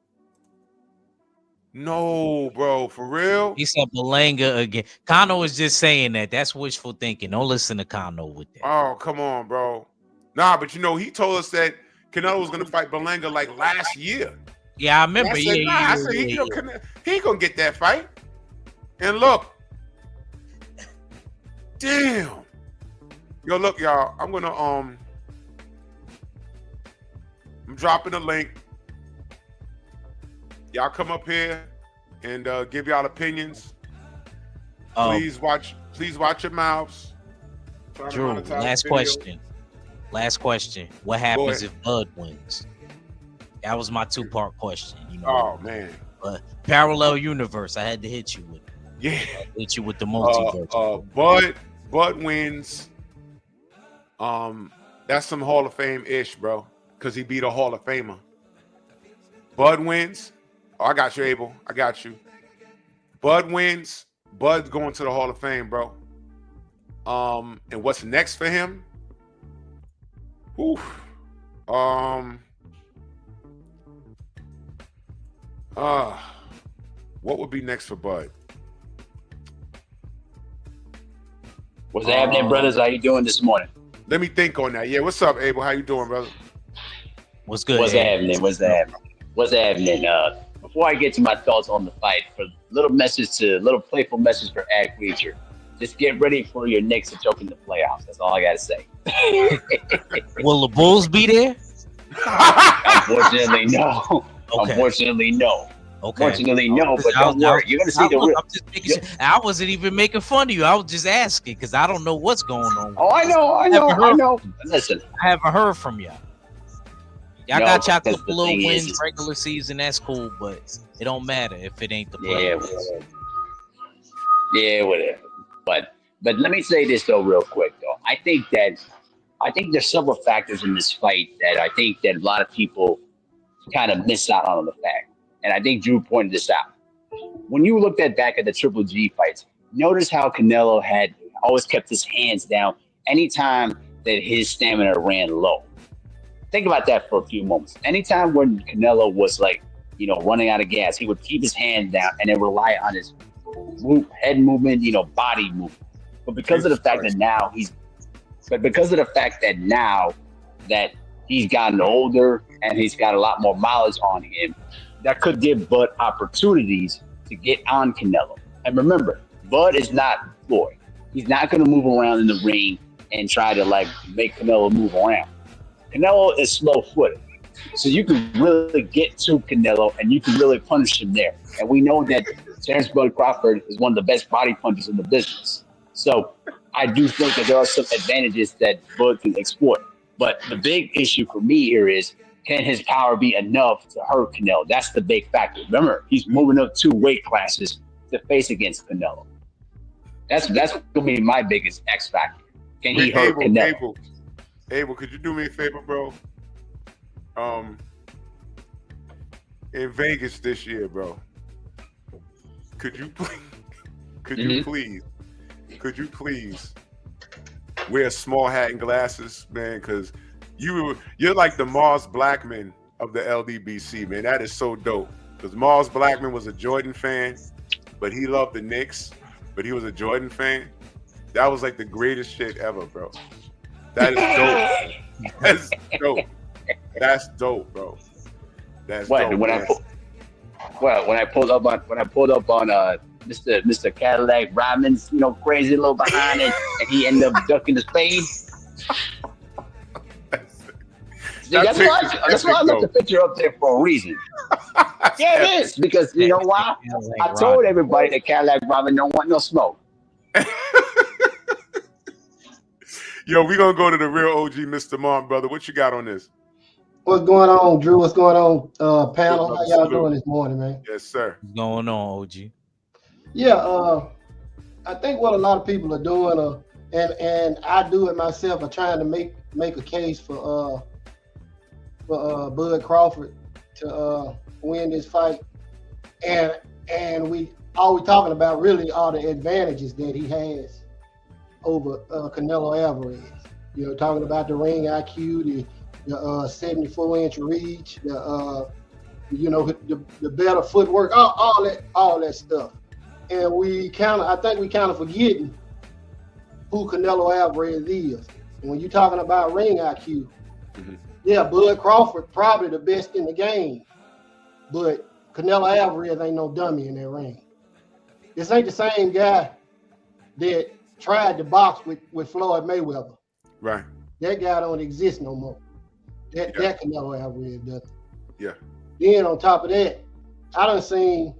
No, bro, for real? He said Belanga again. Kano is just saying that. That's wishful thinking. Don't listen to Kano with that. Oh, come on, bro. Nah, but you know, he told us that Canelo was going to fight Belanga like last year. Yeah, I remember. I said, I said, he ain't going to get that fight. And look. Damn. Yo, look, y'all. I'm going to, I'm dropping a link. Y'all come up here and give y'all opinions. Please watch your mouths. Drew, last question. What happens if Bud wins? That was my 2-part question. You know, oh man. Parallel universe. I had to hit you with it. Yeah. Hit you with the multiverse. Bud wins. That's some Hall of Fame-ish, bro. Because he beat a Hall of Famer. Bud wins. Oh, I got you, Abel. I got you. Bud wins. Bud's going to the Hall of Fame, bro. And what's next for him? Oof. What would be next for Bud? What's happening, brothers? How you doing this morning? Let me think on that. Yeah, what's up, Abel? How you doing, brother? What's good? What's happening? Before I get to my thoughts on the fight, for little playful message for Ag Preacher. Just get ready for your Knicks to choke in the playoffs. That's all I gotta say. Will the Bulls be there? Unfortunately, no. Okay. Unfortunately, no. Okay. Unfortunately, no. But don't worry, you're gonna see the real. I'm just making sure. I wasn't even making fun of you. I was just asking because I don't know what's going on. Oh, I know. Listen, I haven't heard from y'all. Y'all got y'all because couple the little thing wins is- regular season. That's cool, but it don't matter if it ain't the yeah, playoffs. whatever. But let me say this though, real quick though. I think there's several factors in this fight that I think that a lot of people kind of miss out on the fact, and I think Drew pointed this out. When you looked back at the Triple G fights, notice how Canelo had always kept his hands down anytime that his stamina ran low. Think about that for a few moments. Anytime when Canelo was running out of gas, he would keep his hand down and then rely on his head movement, body movement. But because of the fact that now that he's gotten older and he's got a lot more mileage on him, that could give Bud opportunities to get on Canelo. And remember, Bud is not Floyd. He's not going to move around in the ring and try to make Canelo move around. Canelo is slow-footed. So you can really get to Canelo and you can really punish him there. And we know that Terrence Bud Crawford is one of the best body punchers in the business. So I do think that there are some advantages that Bud can exploit. But the big issue for me here is, can his power be enough to hurt Canelo? That's the big factor. Remember, he's moving up 2 weight classes to face against Canelo. That's going to be my biggest X factor. Can he hurt Canelo? Abel, could you do me a favor, bro? In Vegas this year, bro, could you please wear a small hat and glasses, man? Because you're like the Mars Blackman of the LDBC, man. That is so dope. Because Mars Blackman was a Jordan fan, but he loved the Knicks, but he was a Jordan fan. That was like the greatest shit ever, bro. That is dope. That's dope. That's dope, bro. That's dope. When I pulled up on Mr. Cadillac Ryman's, crazy little behind it, and he ended up ducking his fade. That's why I left the picture up there for a reason. Yeah, it is, because you know why? I told everybody that Cadillac Ryman don't want no smoke. Yo, we gonna go to the real OG, Mr. Martin, brother. What you got on this? What's going on, Drew? What's going on, panel? How y'all doing this morning, man? Yes, sir. What's going on, OG? Yeah, I think what a lot of people are doing, and I do it myself, are trying to make make a case for Bud Crawford to win this fight, and all we talking about really are the advantages that he has over Canelo Alvarez. You know, talking about the ring IQ, the 74-inch reach, the better footwork, all that stuff. And I think we kind of forgetting who Canelo Alvarez is. And when you're talking about ring IQ, yeah, Bud Crawford probably the best in the game, but Canelo Alvarez ain't no dummy in that ring. This ain't the same guy that tried to box with Floyd Mayweather. Right. That guy don't exist no more. That Canelo Alvarez doesn't. Yeah. Then on top of that, I done seen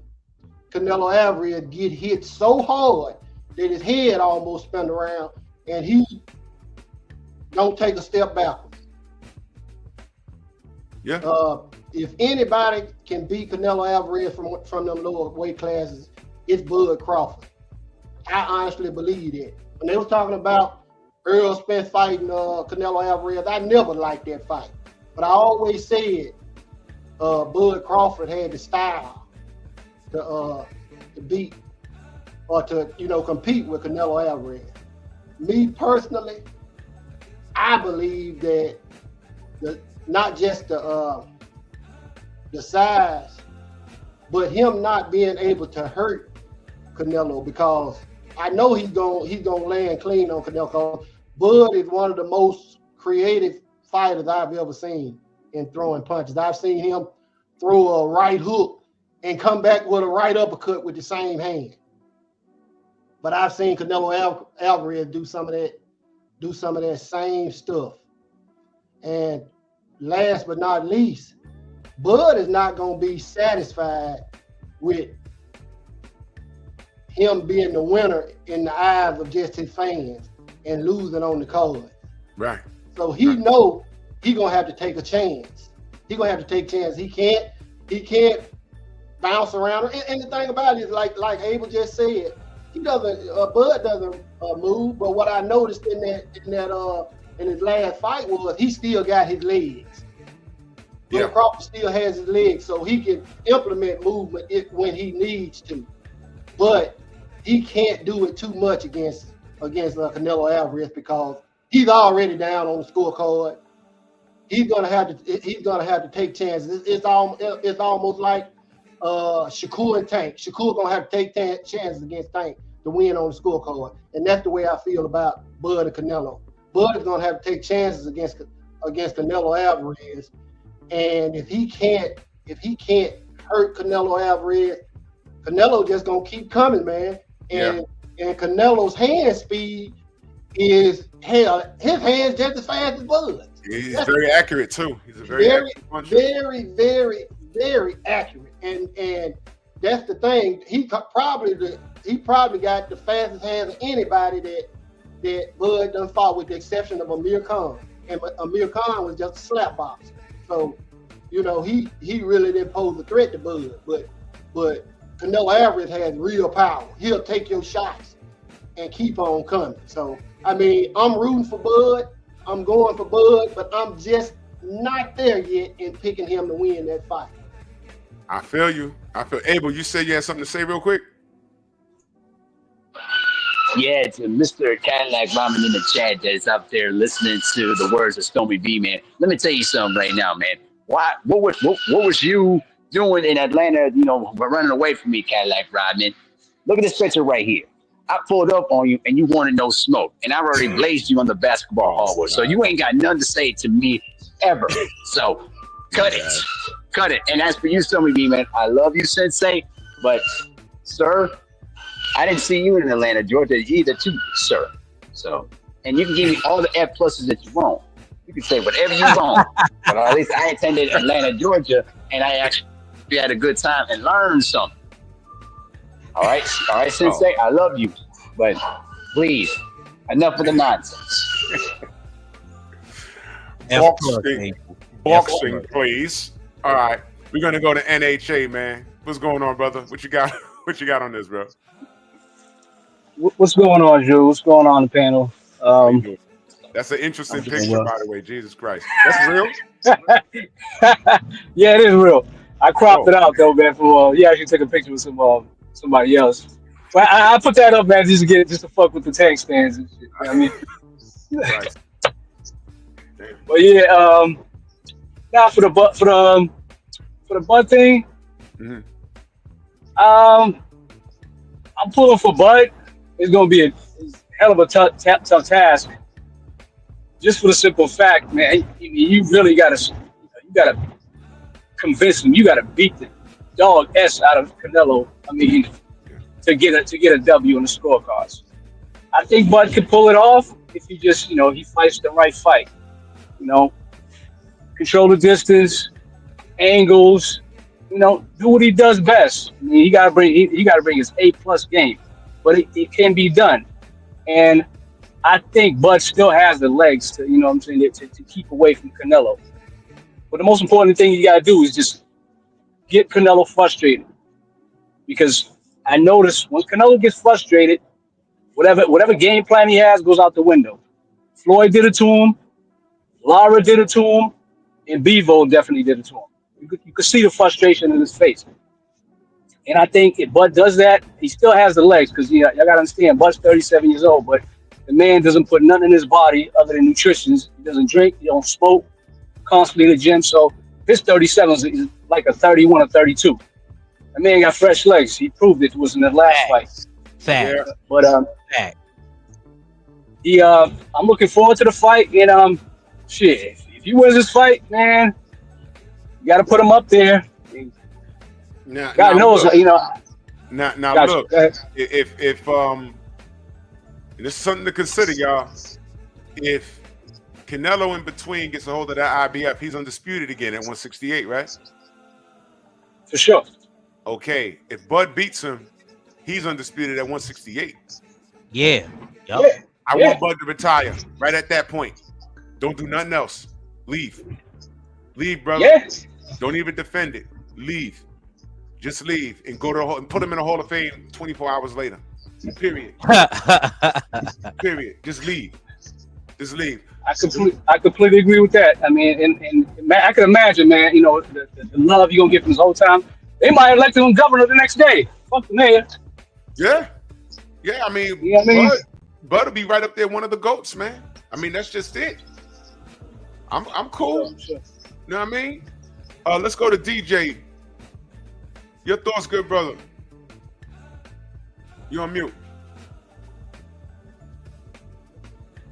Canelo Alvarez get hit so hard that his head almost spun around, and he don't take a step backwards. Yeah. If anybody can beat Canelo Alvarez from them lower weight classes, it's Bud Crawford. I honestly believe that. When they was talking about Earl Spence fighting Canelo Alvarez, I never liked that fight. But I always said Bud Crawford had the style to beat or to compete with Canelo Alvarez. Me personally, I believe that not just the size, but him not being able to hurt Canelo, because I know he's gonna land clean on Canelo. Bud is one of the most creative fighters I've ever seen in throwing punches. I've seen him throw a right hook and come back with a right uppercut with the same hand. But I've seen Canelo Alvarez do some of that same stuff. And last but not least, Bud is not going to be satisfied with him being the winner in the eyes of just his fans and losing on the card. Right. So he know he going to have to take a chance. He going to have to take a chance. He can't bounce around. And the thing about it is, like Abel just said, Bud doesn't move. But what I noticed in his last fight was he still got his legs. Yeah. Bud Crawford still has his legs, so he can implement movement when he needs to. But he can't do it too much against Canelo Alvarez, because he's already down on the scorecard. He's gonna have to take chances. It's almost like Shakur and Tank. Shakur gonna have to take chances against Tank to win on the scorecard, and that's the way I feel about Bud and Canelo. Bud is gonna have to take chances against Canelo Alvarez, and if he can't hurt Canelo Alvarez, Canelo just gonna keep coming, man. And Canelo's hand speed is hell. His hand's just as fast as Bud's. He's very accurate too. He's a very accurate. And that's the thing. He probably got the fastest hands of anybody that Bud done fought, with the exception of Amir Khan. And Amir Khan was just a slap boxer. So, he really didn't pose a threat to Bud. But Canelo Alvarez has real power. He'll take your shots and keep on coming. So, I mean, I'm rooting for Bud. I'm going for Bud, but I'm just not there yet in picking him to win that fight. I feel you. Abel, you said you had something to say real quick? Yeah, to Mr. Cadillac Ramen in the chat that's up there listening to the words of Stormy B, man. Let me tell you something right now, man. What was you doing in Atlanta, running away from me, Cadillac Ramen? Look at this picture right here. I pulled up on you and you wanted no smoke. And I already blazed you on the basketball hallway. So you ain't got nothing to say to me ever. So cut it. Cut it. And as for you, Stormy B, man, I love you, Sensei. But, sir, I didn't see you in Atlanta, Georgia either, too, sir. So, and you can give me all the F pluses that you want. You can say whatever you want. But at least I attended Atlanta, Georgia, and I actually had a good time and learned something. All right, Sensei, I love you, but please, enough of the nonsense. Boxing, please. All right, we're gonna go to NHA, man. What's going on, brother? What you got? What you got on this, bro? What's going on, Drew? What's going on in the panel? That's an interesting I'm doing picture, well. by the way. Jesus Christ. That's real? Yeah, it is real. I cropped Oh, it out though, man. For he actually took a picture with somebody else. But I put that up, man, just to fuck with the tank stands and shit. You know what I mean? Christ. Damn. But yeah, now for the butt thing, Mhm. I'm pulling for Bud. It's gonna be a hell of a tough task, just for the simple fact, man. You really gotta convince him. You gotta beat the dog s out of Canelo. I mean, to get a W on the scorecards. I think Bud could pull it off if he just he fights the right fight. You know, control the distance, angles. Do what he does best. I mean, he gotta bring his A+ game, but it can be done. And I think Bud still has the legs to, what I'm saying, to keep away from Canelo. But the most important thing you gotta do is just get Canelo frustrated, because I notice when Canelo gets frustrated, whatever game plan he has goes out the window. Floyd did it to him, Lara did it to him, and Bevo definitely did it to him. You could see the frustration in his face. And I think if Bud does that, he still has the legs, because y'all got to understand, Bud's 37 years old, but the man doesn't put nothing in his body other than nutrition. He doesn't drink, he don't smoke, constantly in the gym. So his 37 is like a 31 or 32. The man got fresh legs. He proved it was in the last fight. Fact. Yeah. But Fact. I'm looking forward to the fight. And shit, if he wins this fight, man, you got to put him up there. Now, God knows, look, you know. Now Gotcha. look, Go ahead. if and this is something to consider, y'all. If Canelo in between gets a hold of that IBF, he's undisputed again at 168, right? For sure. Okay. If Bud beats him, he's undisputed at 168. Yeah. Yep. Yeah. I want Bud to retire right at that point. Don't do nothing else. Leave. Leave, brother. Yeah. Don't even defend it. Leave. Just leave and go to and put him in the Hall of Fame 24 hours later. Period. Period. Just leave. Just leave. I completely agree with that. I mean, and I can imagine, man, the love you're going to get from this whole time. They might elect him governor the next day. Fuck the mayor. Yeah. Yeah, I mean, You know what I mean? Bud will be right up there, one of the GOATs, man. I mean, that's just it. I'm cool. Sure. You know what I mean? Let's go to DJ. Your thoughts, good brother. You on mute.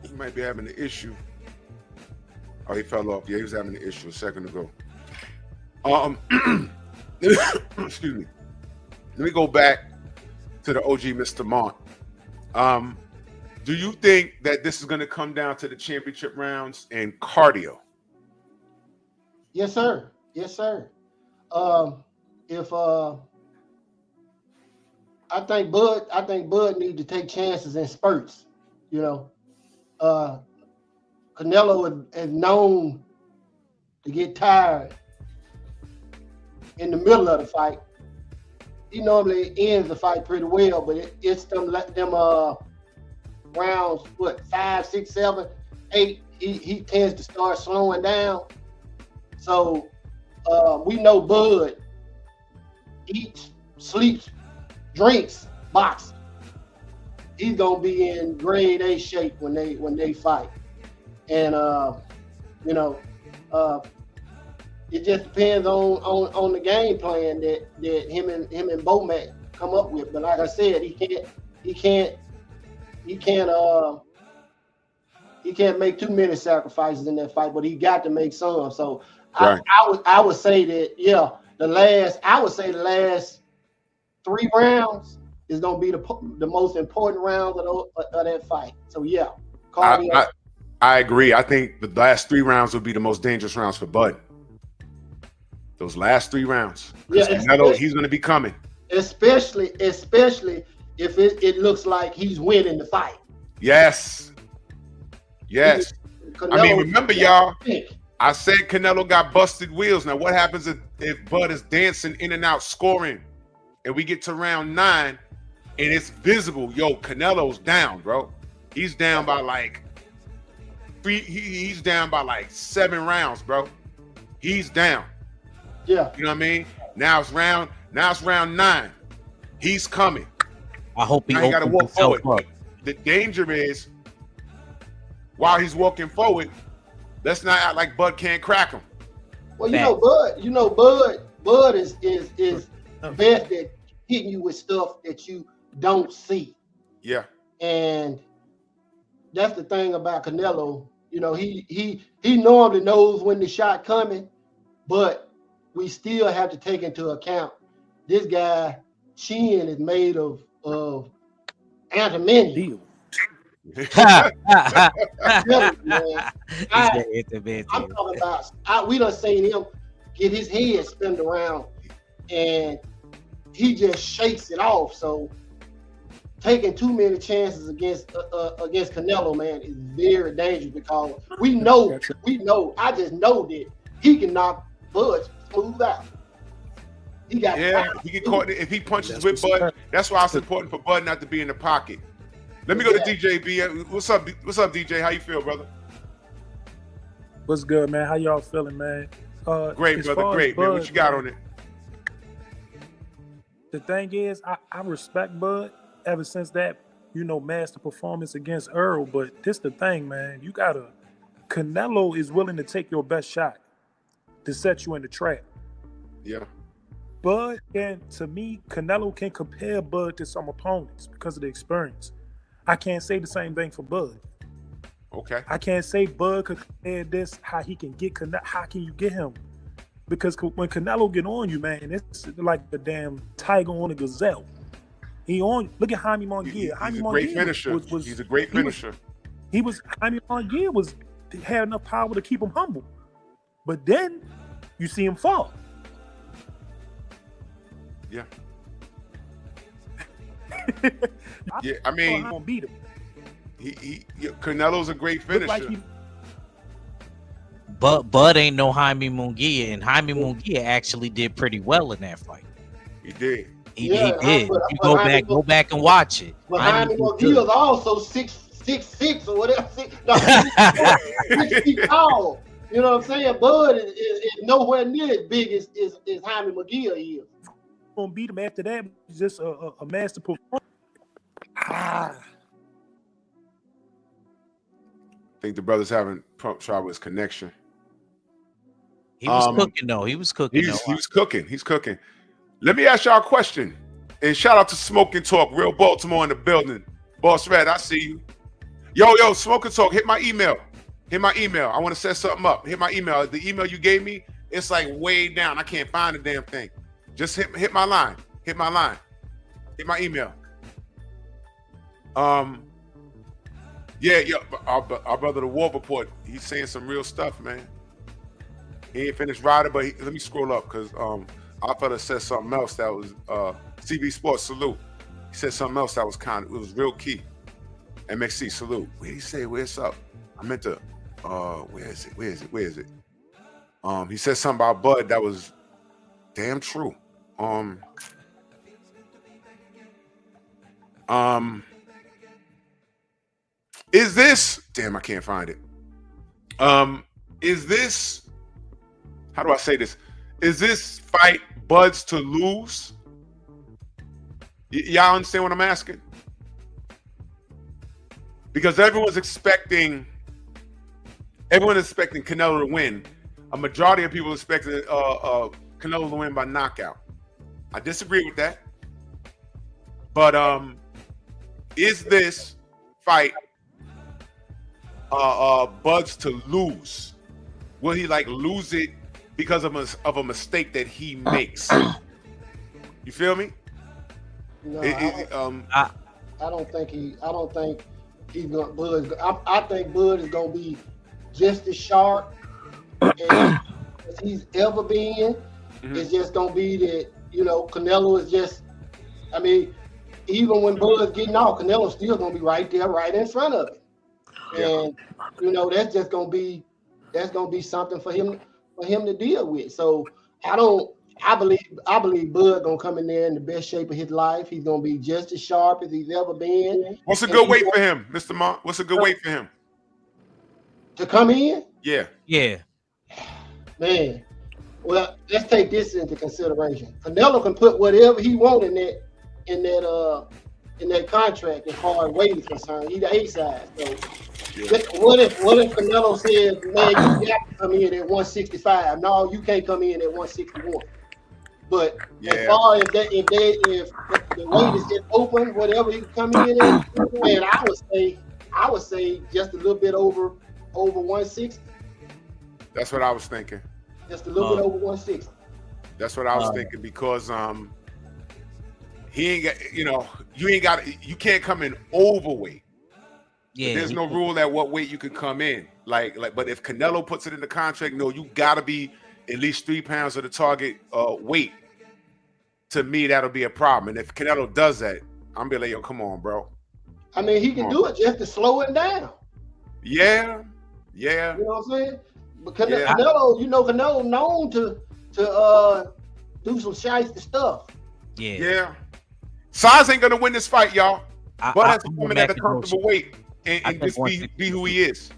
He might be having an issue. Oh, he fell off. Yeah, he was having an issue a second ago. Excuse me. Let me go back to the OG Mr. Mont. Do you think that this is going to come down to the championship rounds and cardio? Yes, sir. Yes, sir. If I think Bud need to take chances in spurts. Canelo is known to get tired in the middle of the fight. He normally ends the fight pretty well, but it's them rounds, 5, 6, 7, 8, he tends to start slowing down. So we know Bud eats, sleeps, drinks, boxing. He's gonna be in grade A shape when they fight. And it just depends on the game plan that him and Bomac come up with. But like I said, he can't make too many sacrifices in that fight, but he got to make some. So right. I would say that the last 3 rounds is gonna be the most important rounds of that fight. So yeah, I agree. I think the last 3 rounds will be the most dangerous rounds for Bud. Those last 3 rounds. Yeah, he's going to be coming. Especially if it looks like he's winning the fight. Yes. Yes. I mean, remember, y'all, I said Canelo got busted wheels. Now, what happens if Bud is dancing in and out, scoring, and we get to round 9, and it's visible, Canelo's down, bro. He's down by like he's down by like 7 rounds, bro. He's down. Yeah. You know what I mean? Now it's round 9. He's coming. I hope he Now he got to walk himself forward. up. The danger is while he's walking forward, let's not act like Bud can't crack him. Well, Bud is best at hitting you with stuff that you don't see. Yeah. And that's the thing about Canelo. You know, he normally knows when the shot coming, but we still have to take into account this guy chin is made of antimony. I'm talking about. We done seen him get his head spin around, and he just shakes it off. So taking too many chances against Canelo, man, is very dangerous because we know. I just know that he can knock Bud smooth out. He got if he get caught, if he punches with Bud, that's why it's important for Bud not to be in the pocket. Let me go to DJ B. What's up, DJ? How you feel, brother? What's good, man? How y'all feeling, man? Great, brother. Great, man. What you got on it? The thing is, I respect Bud ever since that, master performance against Earl. But this the thing, man. Canelo is willing to take your best shot to set you in the trap. Yeah. Bud to me, Canelo can compare Bud to some opponents because of the experience. I can't say the same thing for Bud. Okay. I can't say Bud could compare this, how he can get Canelo. How can you get him? Because when Canelo get on you, man, it's like the damn tiger on a gazelle. Look at Jaime Munguia. He's a great finisher. He's a great finisher. Jaime Munguia had enough power to keep him humble. But then you see him fall. Yeah. Yeah, I mean, I'm gonna beat him. Canelo's a great finisher. But Bud ain't no Jaime Munguia, and Jaime Munguia actually did pretty well in that fight. He did. He did. You go back and watch it. But Jaime Munguia is also 6'6" or whatever. 6 feet tall. You know what I'm saying? Bud is nowhere near as big as Jaime Munguia is. Gonna beat him after that. Just a master performance. I think the brother's having trouble with his connection. He was cooking though. He was cooking. He's cooking. Let me ask y'all a question. And shout out to Smoking Talk, Real Baltimore in the building. Boss Red, I see you. Yo, Smoking Talk, hit my email. I want to set something up. Hit my email. The email you gave me, it's like way down. I can't find the damn thing. Just hit my line. Hit my email. Yeah, our brother the War Report, he's saying some real stuff, man. He ain't finished riding, but let me scroll up because our fella said something else that was CB Sports salute. He said something else that was it was real key. MXC salute. What did he say? Where's up? I meant to where is it? He said something about Bud that was damn true. Is this damn? I can't find it. Is this? How do I say this? Is this fight Bud's to lose? Y'all understand what I'm asking? Because everyone's expecting Canelo to win. A majority of people expecting Canelo to win by knockout. I disagree with that. But is this fight Bud's to lose? Will he lose it because of a mistake that he makes? You feel me? No, I don't think he's going. I think Bud is going to be just as sharp as he's ever been. Mm-hmm. It's just going to be that Canelo is just. I mean, even when Bud's getting off, Canelo's still going to be right there, right in front of him. Yeah. And that's just going to be something for him to deal with. So I believe Bud gonna come in there in the best shape of his life. He's gonna be just as sharp as he's ever been. What's a good weight for him, Mr. Mont? What's a good weight for him? To come in, Yeah. Yeah. man. Well, let's take this into consideration. Canelo can put whatever he wants in that contract as far as weight is concerned. He's the A side. So what if Canelo says, man, you got to come in at 165? No, you can't come in at 161. But as far as that, if the weight is open, whatever he can come in at, man, I would say just a little bit over 160. That's what I was thinking. Just a little bit over 160. That's what I was thinking because he ain't got, you can't come in overweight. Yeah. There's no rule at what weight you can come in. But if Canelo puts it in the contract, no, you gotta be at least 3 pounds of the target weight. To me, that'll be a problem. And if Canelo does that, I'm be like, yo, come on, bro. I mean, he can do it just to slow it down. Yeah. You know what I'm saying? But Canelo known to do some shiesty stuff. Yeah. Size ain't gonna win this fight, y'all. But has to come in at a comfortable weight and just be who he is.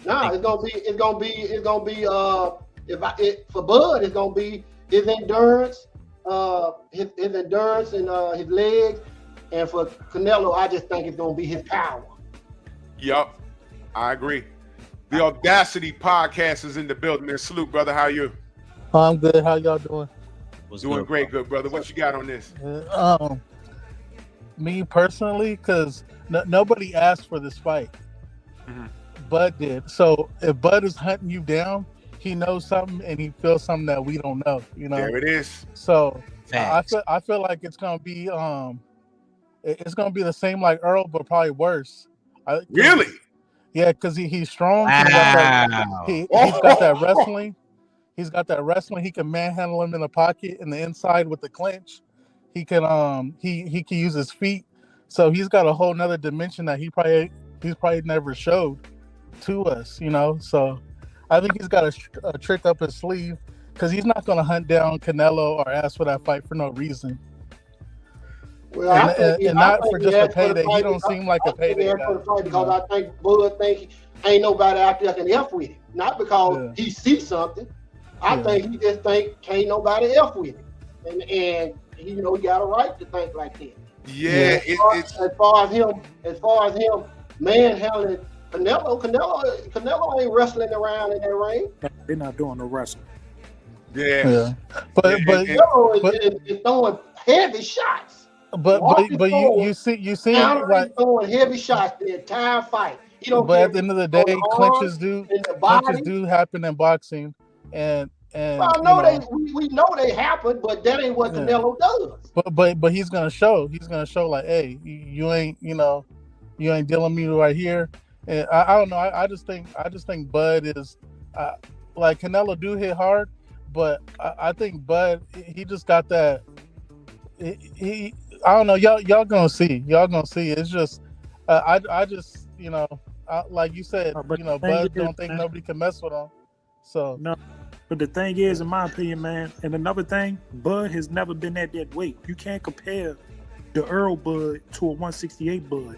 Nah, it's gonna be for Bud, it's gonna be his endurance, his endurance and his legs, and for Canelo, I just think it's gonna be his power. Yup, I agree. The Audacity podcast is in the building. Man, salute, brother. How are you? I'm good. How y'all doing? Doing great, good brother. What you got on this? Me personally, because nobody asked for this fight. Mm-hmm. Bud did. So if Bud is hunting you down, he knows something and he feels something that we don't know. You know. There it is. So I feel like it's gonna be the same like Earl, but probably worse. Really? Yeah, because he's strong. Wow. He's got that wrestling. He's got that wrestling. He can manhandle him in the pocket in the inside with the clinch. He can he can use his feet. So he's got a whole nother dimension that he's probably never showed to us, you know. So I think he's got a trick up his sleeve because he's not going to hunt down Canelo or ask for that fight for no reason. Well, and not for just a payday. He don't seem like a payday guy. Because I think Bud thinks ain't nobody out there can F with him. Not because he sees something. I think he just think can't nobody F with him. And he got a right to think like that. Yeah, as far as him manhandling Canelo ain't wrestling around in that ring. They're not doing the wrestling. Yeah. But Canelo is throwing heavy shots. But you see him like throwing heavy shots the entire fight. But at the end of the day, clinches do happen in boxing, and well, we know they happen, but that ain't what Canelo does. But he's gonna show. He's gonna show like, hey, you ain't dealing me right here. And I don't know. I just think Bud is like Canelo do hit hard, but I think Bud he just got that. He I don't know. Y'all gonna see. It's just I just like you said, Bud don't think nobody can mess with him. So no. But the thing is, in my opinion, man, and another thing, Bud has never been at that weight. You can't compare the Earl Bud to a 168 Bud.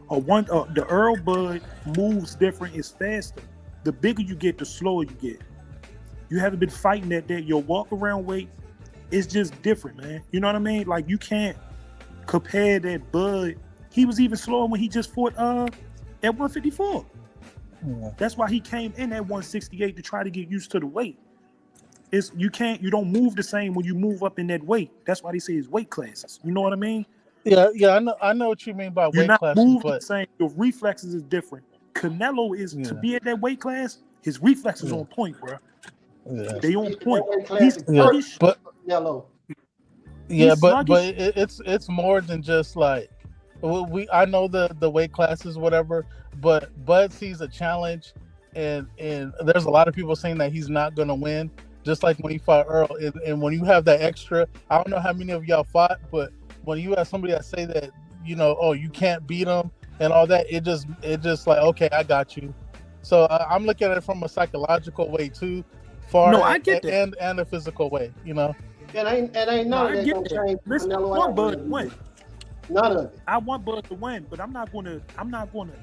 The Earl Bud moves different, it's faster. The bigger you get, the slower you get. You haven't been fighting at that. Your walk around weight is just different, man. You know what I mean? Like you can't compare that Bud. He was even slower when he just fought at 154. Yeah. That's why he came in at 168 to try to get used to the weight. You don't move the same when you move up in that weight. That's why they say it's weight classes. You know what I mean? Yeah, I know what you mean by weight classes. You're not moving the same. Your reflexes is different. Canelo is to be at that weight class. His reflexes on point, bro. Yeah. They on point. He's sluggish. But sluggish. it's more than just like I know the weight classes, whatever. But Bud sees a challenge, and there's a lot of people saying that he's not going to win, just like when he fought Earl. And when you have that extra, I don't know how many of y'all fought, but when you have somebody that say that, you can't beat him and all that, it just like, okay, I got you. So I'm looking at it from a psychological way too, I get that. and a physical way, It ain't none of that gonna change. Listen, Bud win. None of it. I want Bud to win, but I'm not gonna.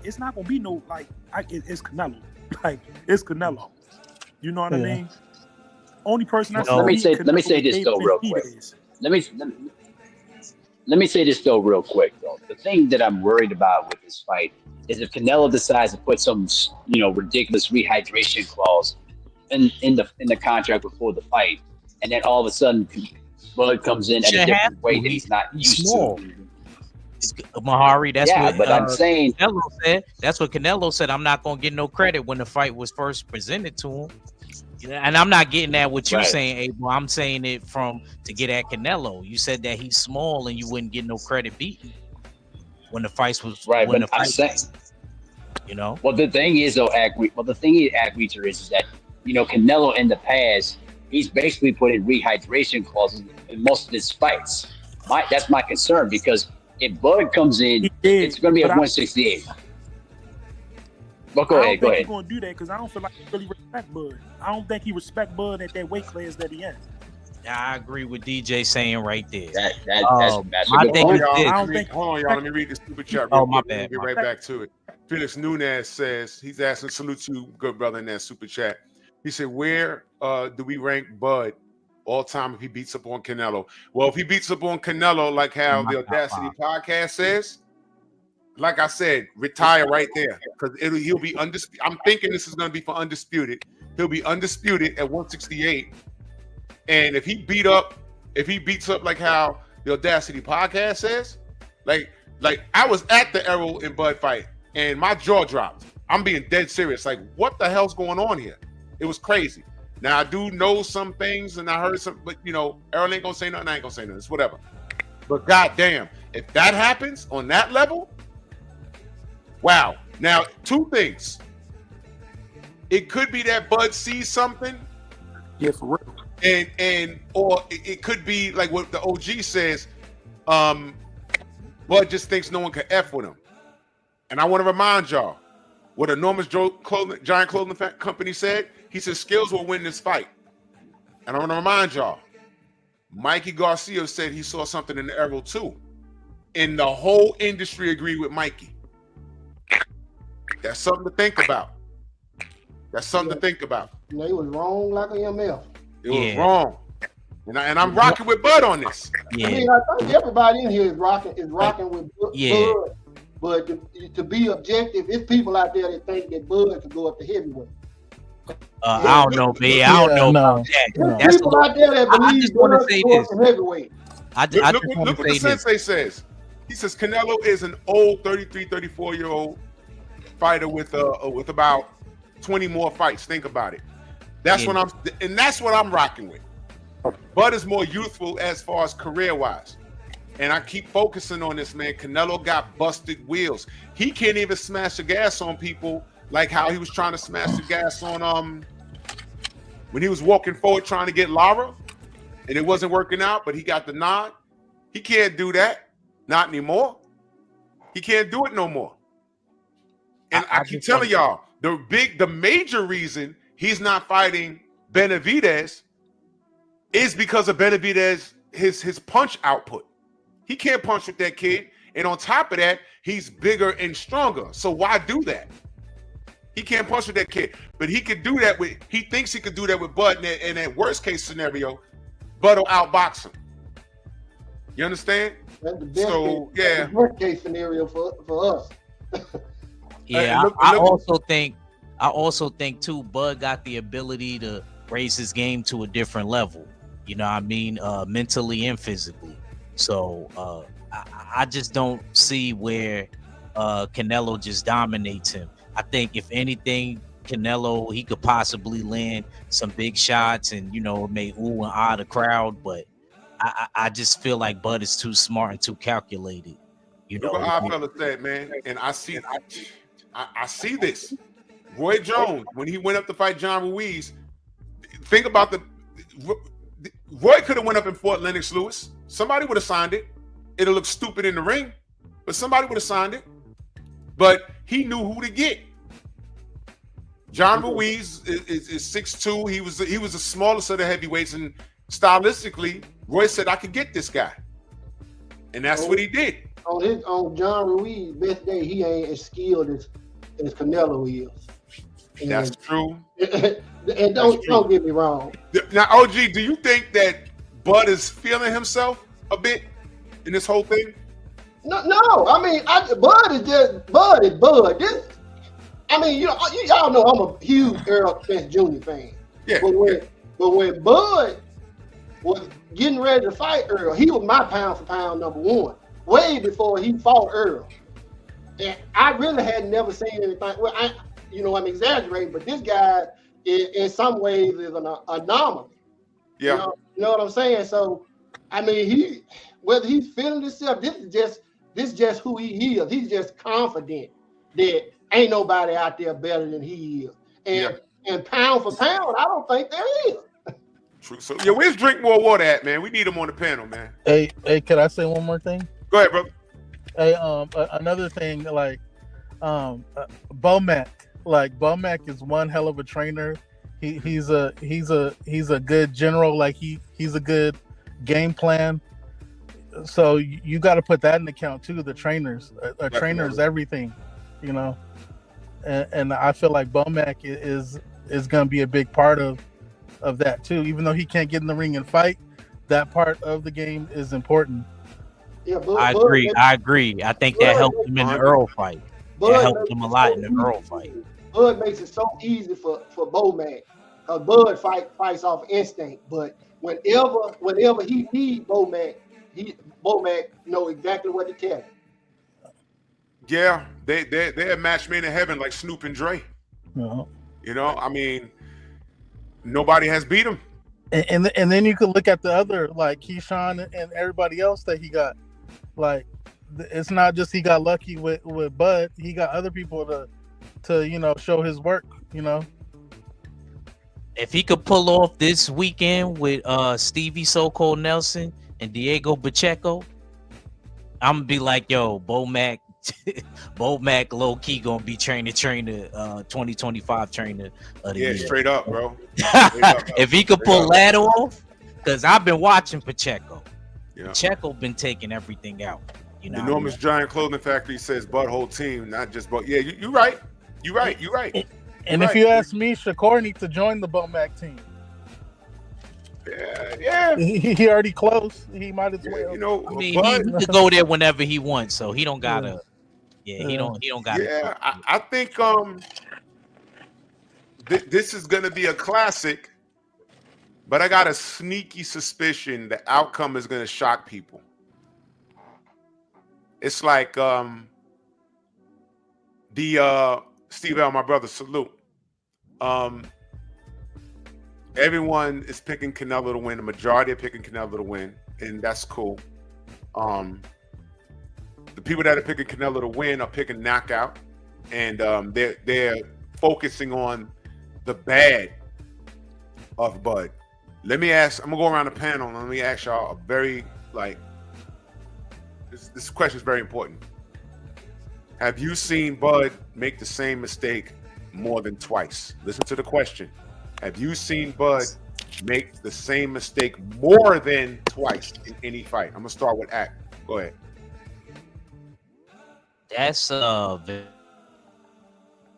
It's not gonna be no like. It's Canelo. Like it's Canelo. You know what I mean? Only person I see. Let me say Canelo this is though, real quick. Let me say this though, real quick though. The thing that I'm worried about with this fight is if Canelo decides to put some, ridiculous rehydration clause in the contract before the fight, and then all of a sudden Bud comes in at a different weight that he's not used to. Mahari, that's what but I'm saying Canelo said. That's what Canelo said. I'm not gonna get no credit when the fight was first presented to him. And I'm not getting at what you're saying, Abel. I'm saying it to get at Canelo. You said that he's small and you wouldn't get no credit beating when the fight was right. When but I'm saying, Well, the thing is though, Agweeter, is that Canelo in the past, he's basically put in rehydration clauses in most of his fights. That's my concern, because if Bud comes in, it's going to be at 168. But go ahead. I don't think he's going to do that because I don't feel like he really respect Bud. I don't think he respect Bud at that weight class that he in. I agree with DJ saying right there. That's I a think good it's Hold on, y'all. Let me read this super chat. Oh, my bad. Get right back to it. Felix Nunez says he's asking, salute to you, good brother, in that super chat. He said, where do we rank Bud all time if he beats up on Canelo? Well, if he beats up on Canelo, like how the Audacity podcast says, like I said, retire right there, because he'll be undisputed. I'm thinking this is going to be for undisputed. He'll be undisputed at 168, and if he beats up like how the Audacity podcast says, like I was at the Errol and Bud fight, and my jaw dropped. I'm being dead serious. Like, what the hell's going on here? It was crazy. Now I do know some things, and I heard some, but Errol ain't gonna say nothing. I ain't gonna say nothing. It's whatever. But goddamn, if that happens on that level. Wow. Now, two things. It could be that Bud sees something. Yeah, for real. Or it could be like what the OG says. Bud just thinks no one can F with him. And I want to remind y'all what Enormous Giant Clothing Company said. He said Skills will win this fight. And I want to remind y'all, Mikey Garcia said he saw something in the Errol too. And the whole industry agreed with Mikey. That's something to think about. They was wrong like an MF. It was wrong. And I'm rocking with Bud on this. Yeah. I mean, I think everybody in here is rocking with Bud. But to be objective, it's people out there that think that Bud could go up to heavyweight. I don't know, man. I don't know. There's people out there that believe Bud could go up to heavyweight. Look what the sensei says. He says Canelo is an old 33, 34-year-old fighter with about 20 more fights. Think about it. That's what I'm rocking with. Bud is more youthful as far as career-wise. And I keep focusing on this, man. Canelo got busted wheels. He can't even smash the gas on people like how he was trying to smash the gas on when he was walking forward trying to get Lara and it wasn't working out, but he got the nod. He can't do that. Not anymore. He can't do it no more. And I keep telling y'all, the major reason he's not fighting Benavidez is because of Benavidez, his punch output. He can't punch with that kid. And on top of that, he's bigger and stronger. So why do that? He can't punch with that kid. But he could do that he thinks he could do that with Bud. In that worst case scenario, Bud will outbox him. You understand? That's the best the worst case scenario for us. Yeah, I also think too, Bud got the ability to raise his game to a different level. You know what I mean? Mentally and physically. So I just don't see where Canelo just dominates him. I think if anything, Canelo, he could possibly land some big shots and may ooh and ah the crowd, but I just feel like Bud is too smart and too calculated. Look what our fella said, man. And I see this. Roy Jones, when he went up to fight John Ruiz, think about Roy could have went up and fought Lennox Lewis. Somebody would have signed it. It'll look stupid in the ring, but somebody would have signed it. But he knew who to get. John Ruiz is 6'2". He was the smallest of the heavyweights, and stylistically, Roy said, I could get this guy. And that's what he did. on John Ruiz best day, he ain't as skilled as Canelo is. And, That's true. and don't get me wrong. Now, OG, do you think that Bud is feeling himself a bit in this whole thing? No. I mean, Bud is Bud. This, I mean, y'all know I'm a huge Errol Spence Jr. fan. Yeah. But when Bud was getting ready to fight Earl, he was my pound for pound number one, way before he fought Earl. And I really had never seen anything. Well, I'm exaggerating, but this guy, in some ways, is an anomaly. Yeah. You know what I'm saying? So, I mean, whether he's feeling himself, this is just who he is. He's just confident that ain't nobody out there better than he is. And pound for pound, I don't think there is. True. So, where's Drink More Water at, man? We need him on the panel, man. Hey, can I say one more thing? Go ahead, bro. Hey, another thing, like, Bomac. Like, Bomac is one hell of a trainer. He's a good general. Like, he's a good game plan. So you got to put that in account too. The trainers, a trainer is everything, you know. And I feel like Bomac is going to be a big part of that too. Even though he can't get in the ring and fight, that part of the game is important. Yeah, I agree. I think that helped him in the Earl fight. That helped him a lot in the Earl fight. Bud makes it so easy for Bomac. Bud fights off instinct, but whenever he needs Bomac, Bomac know exactly what to tell him. Yeah, they're a match made in heaven, like Snoop and Dre. No. You know, I mean, nobody has beat him. And then you could look at the other, like Keyshawn and everybody else that he got. Like, it's not just he got lucky with Bud. He got other people to show his work. You know, if he could pull off this weekend with Stevie So-Called Nelson and Diego Pacheco, I'm gonna be like, yo, Bomac low key gonna be trainer 2025 trainer of the year. Straight up, bro. If he could pull that off, because I've been watching Pacheco. Yeah. Pacheco been taking everything out. You know, Enormous Giant Clothing Factory says Bud whole team, not just Bud. Yeah, you're right. You're right. And if you ask me, Shakur needs to join the Bomac team. Yeah. He already close. He might as well. You know, I mean, he could go there whenever he wants, so he don't gotta. Yeah, he don't gotta. Yeah, I think this is gonna be a classic, but I got a sneaky suspicion the outcome is gonna shock people. It's like Steve L, my brother, salute. Everyone is picking Canelo to win. The majority are picking Canelo to win, and that's cool. The people that are picking Canelo to win are picking knockout, and they're focusing on the bad of Bud. Let me ask. I'm gonna go around the panel and let me ask y'all a very this question is very important. Have you seen Bud make the same mistake more than twice? Listen to the question. Have you seen Bud make the same mistake more than twice in any fight? I'm gonna start with Act. Go ahead. That's a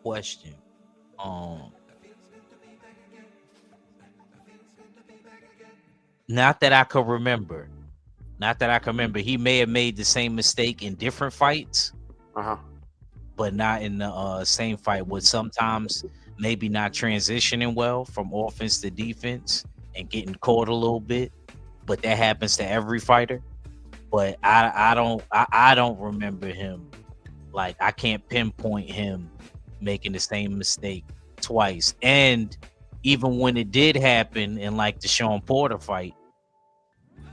question. Not that I could remember. He may have made the same mistake in different fights. But not in the same fight. With sometimes maybe not transitioning well from offense to defense and getting caught a little bit. But that happens to every fighter. But I don't remember him. Like, I can't pinpoint him making the same mistake twice. And even when it did happen in like the Sean Porter fight,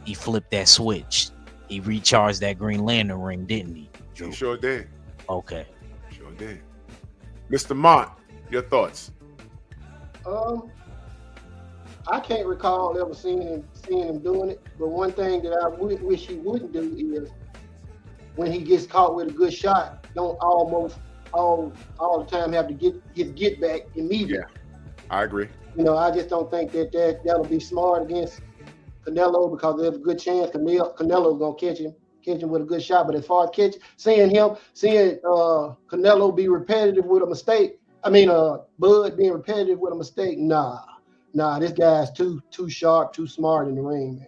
he flipped that switch. He recharged that Green Lantern ring, didn't he, Drew? He sure did. Okay. Sure did. Mr. Mont, your thoughts? I can't recall ever seeing him doing it. But one thing that I wish he wouldn't do is when he gets caught with a good shot, don't almost all the time have to get his get back immediately. Yeah, I agree. You know, I just don't think that'll be smart against Canelo, because there's a good chance Canelo's gonna catch catching with a good shot. But as far as seeing Canelo be repetitive with a mistake, Bud being repetitive with a mistake, nah, this guy's too sharp, too smart in the ring, man.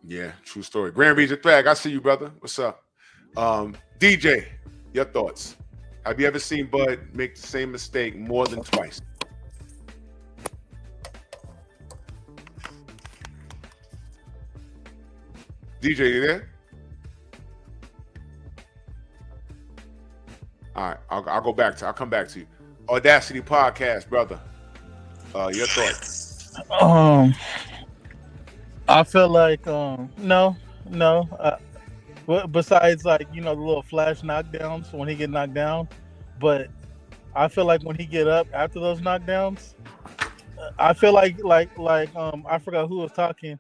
Yeah, true story. Grand Region Thag, I see you, brother. What's up? DJ, your thoughts. Have you ever seen Bud make the same mistake more than twice? DJ, you there? All right, I'll come back to you. Audacity Podcast, brother. Your thoughts? I feel like no. Besides, like, the little flash knockdowns when he get knocked down, but I feel like when he get up after those knockdowns, I feel like I forgot who was talking.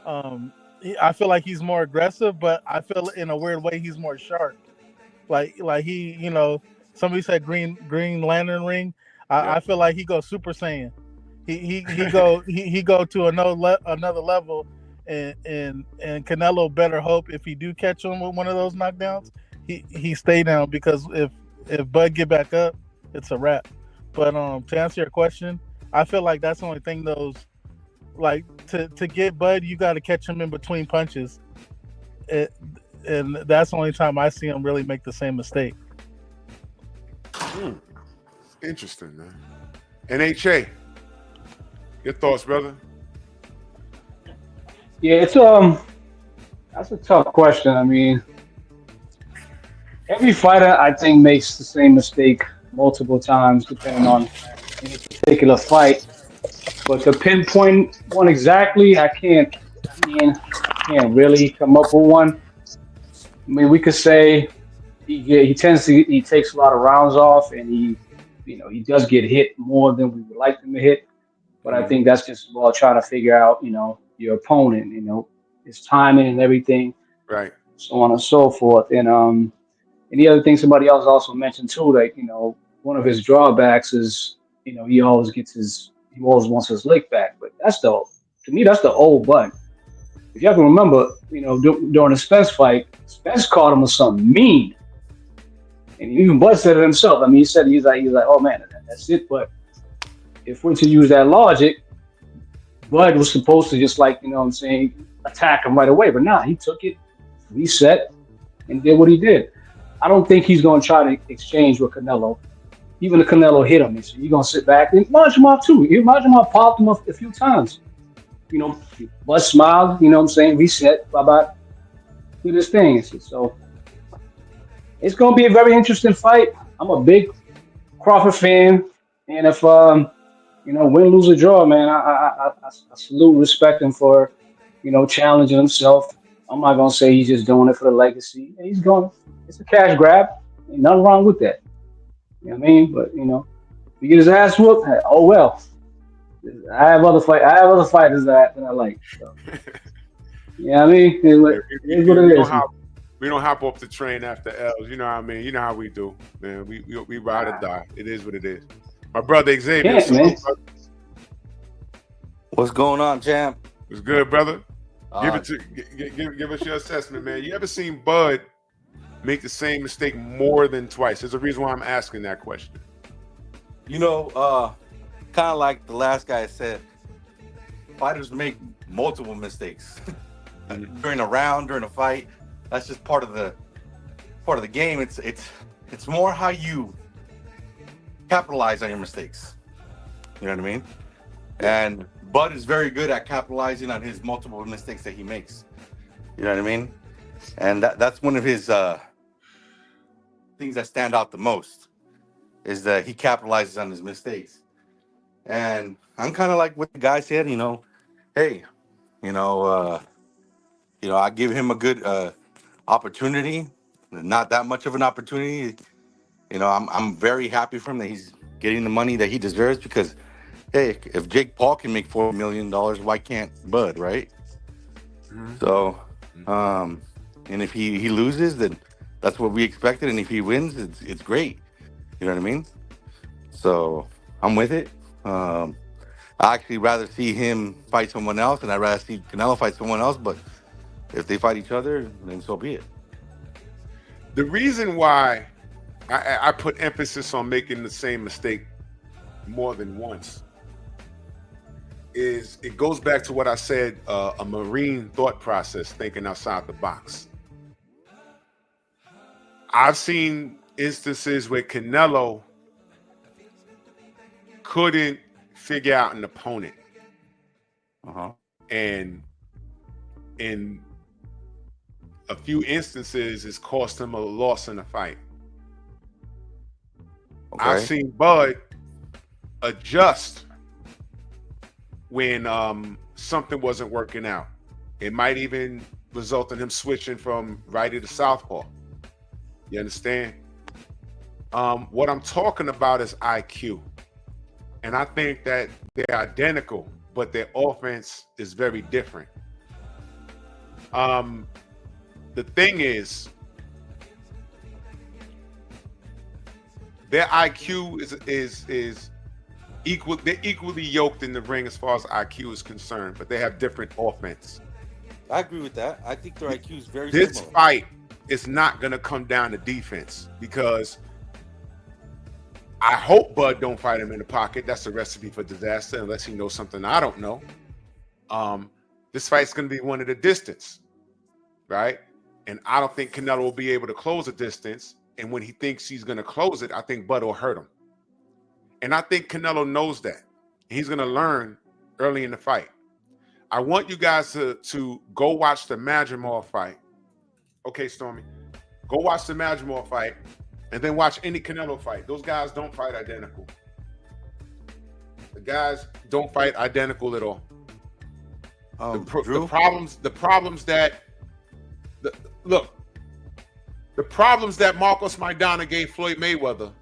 I feel like he's more aggressive, but I feel in a weird way he's more sharp. Like he, somebody said Green Lantern ring. I feel like he goes Super Saiyan. He go to another level, and Canelo better hope if he do catch him with one of those knockdowns, he stay down, because if Bud get back up, it's a wrap. But to answer your question, I feel like that's the only thing like to get Bud, you got to catch him in between punches, and that's the only time I see him really make the same mistake. Interesting, man. NHA, your thoughts, brother? Yeah, it's that's a tough question. I mean, every fighter I think makes the same mistake multiple times, depending on any particular fight. But to pinpoint one exactly, I can't really come up with one. I mean, we could say he takes a lot of rounds off, and he does get hit more than we would like him to hit. But I think that's just about trying to figure out, your opponent, his timing and everything, right? So on and so forth. And the other thing somebody else also mentioned too, like, one of his drawbacks is, he always wants his lick back. But to me, that's the old Bud. If you have to remember, during the Spence fight, Spence called him with something mean, and even Bud said it himself. I mean, he's like, oh man, that's it. But if we're to use that logic, Bud was supposed to just, like, attack him right away. But nah, he took it, reset, and did what he did. I don't think he's going to try to exchange with Canelo. Even if Canelo hit him, so you're going to sit back and Majumar too. Majumar popped him up a few times. Bud smiled, reset, bye-bye, do this thing. So it's going to be a very interesting fight. I'm a big Crawford fan, and if win, lose, or draw, man, I salute, respect him for, challenging himself. I'm not gonna say he's just doing it for the legacy. It's a cash grab. Ain't nothing wrong with that. You know what I mean? But if he get his ass whooped, oh well. I have other fighters that I like. So. You know what I mean? It is what it is. We don't hop off the train after L's. You know what I mean? You know how we do, man. We ride or die. It is what it is. My brother Xavier. What's going on, champ? What's good, brother? Give us your assessment, man. You ever seen Bud make the same mistake more than twice? There's a reason why I'm asking that question. Kind of like the last guy said, fighters make multiple mistakes during a round, during a fight. That's just part of the game. It's more how you capitalize on your mistakes. You know what I mean? And Bud is very good at capitalizing on his multiple mistakes that he makes. You know what I mean? And that's one of his things that stand out the most, is that he capitalizes on his mistakes. And I'm kind of like what the guy said, hey, I give him a good opportunity, not that much of an opportunity. I'm very happy for him that he's getting the money that he deserves, because, hey, if Jake Paul can make $4 million, why can't Bud, right? Mm-hmm. So, and if he loses, then that's what we expected, and if he wins, it's great. You know what I mean? So I'm with it. I actually rather see him fight someone else, and I'd rather see Canelo fight someone else. But If they fight each other, then so be it. The reason why I put emphasis on making the same mistake more than once is it goes back to what I said, a Marine thought process, thinking outside the box. I've seen instances where Canelo couldn't figure out an opponent. And in a few instances, it's cost him a loss in a fight. Okay. I've seen Bud adjust when something wasn't working out. It might even result in him switching from righty to southpaw. You understand? What I'm talking about is IQ. And I think that they're identical, but their offense is very different. The thing is, their IQ is equal. They're equally yoked in the ring as far as IQ is concerned, but they have different offense. I agree with that. I think their IQ is very This similar. fight is not going to come down to defense, because I hope Bud don't fight him in the pocket. That's a recipe for disaster unless he knows something I don't know. This fight's going to be one at a distance, right? And I don't think Canelo will be able to close a distance. And when he thinks he's going to close it, I think Bud will hurt him. And I think Canelo knows that. He's going to learn early in the fight. I want you guys to go watch the Madrimov fight. Okay, Stormy. Go watch the Madrimov fight and then watch any Canelo fight. Those guys don't fight identical. The guys don't fight identical at all. Drew? The problems that Marcos Maidana gave Floyd Mayweather.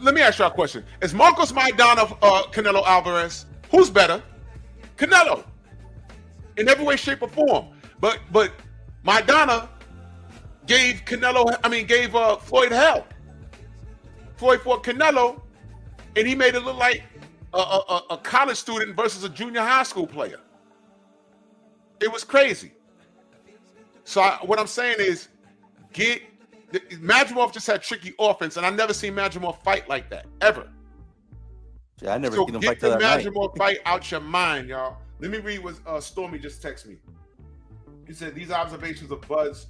Let me ask you a question. Is Marcos Maidana Canelo Alvarez? Who's better? Canelo. In every way, shape, or form. But Maidana gave Floyd hell. Floyd fought Canelo, and he made it look like a college student versus a junior high school player. It was crazy. So what I'm saying is, Madrimov just had tricky offense, and I've never seen Madrimov fight like that, ever. Yeah, I never So seen him get fight the that night. Madrimov fight out your mind, y'all. Let me read what Stormy just texted me. He said, these observations of Bud's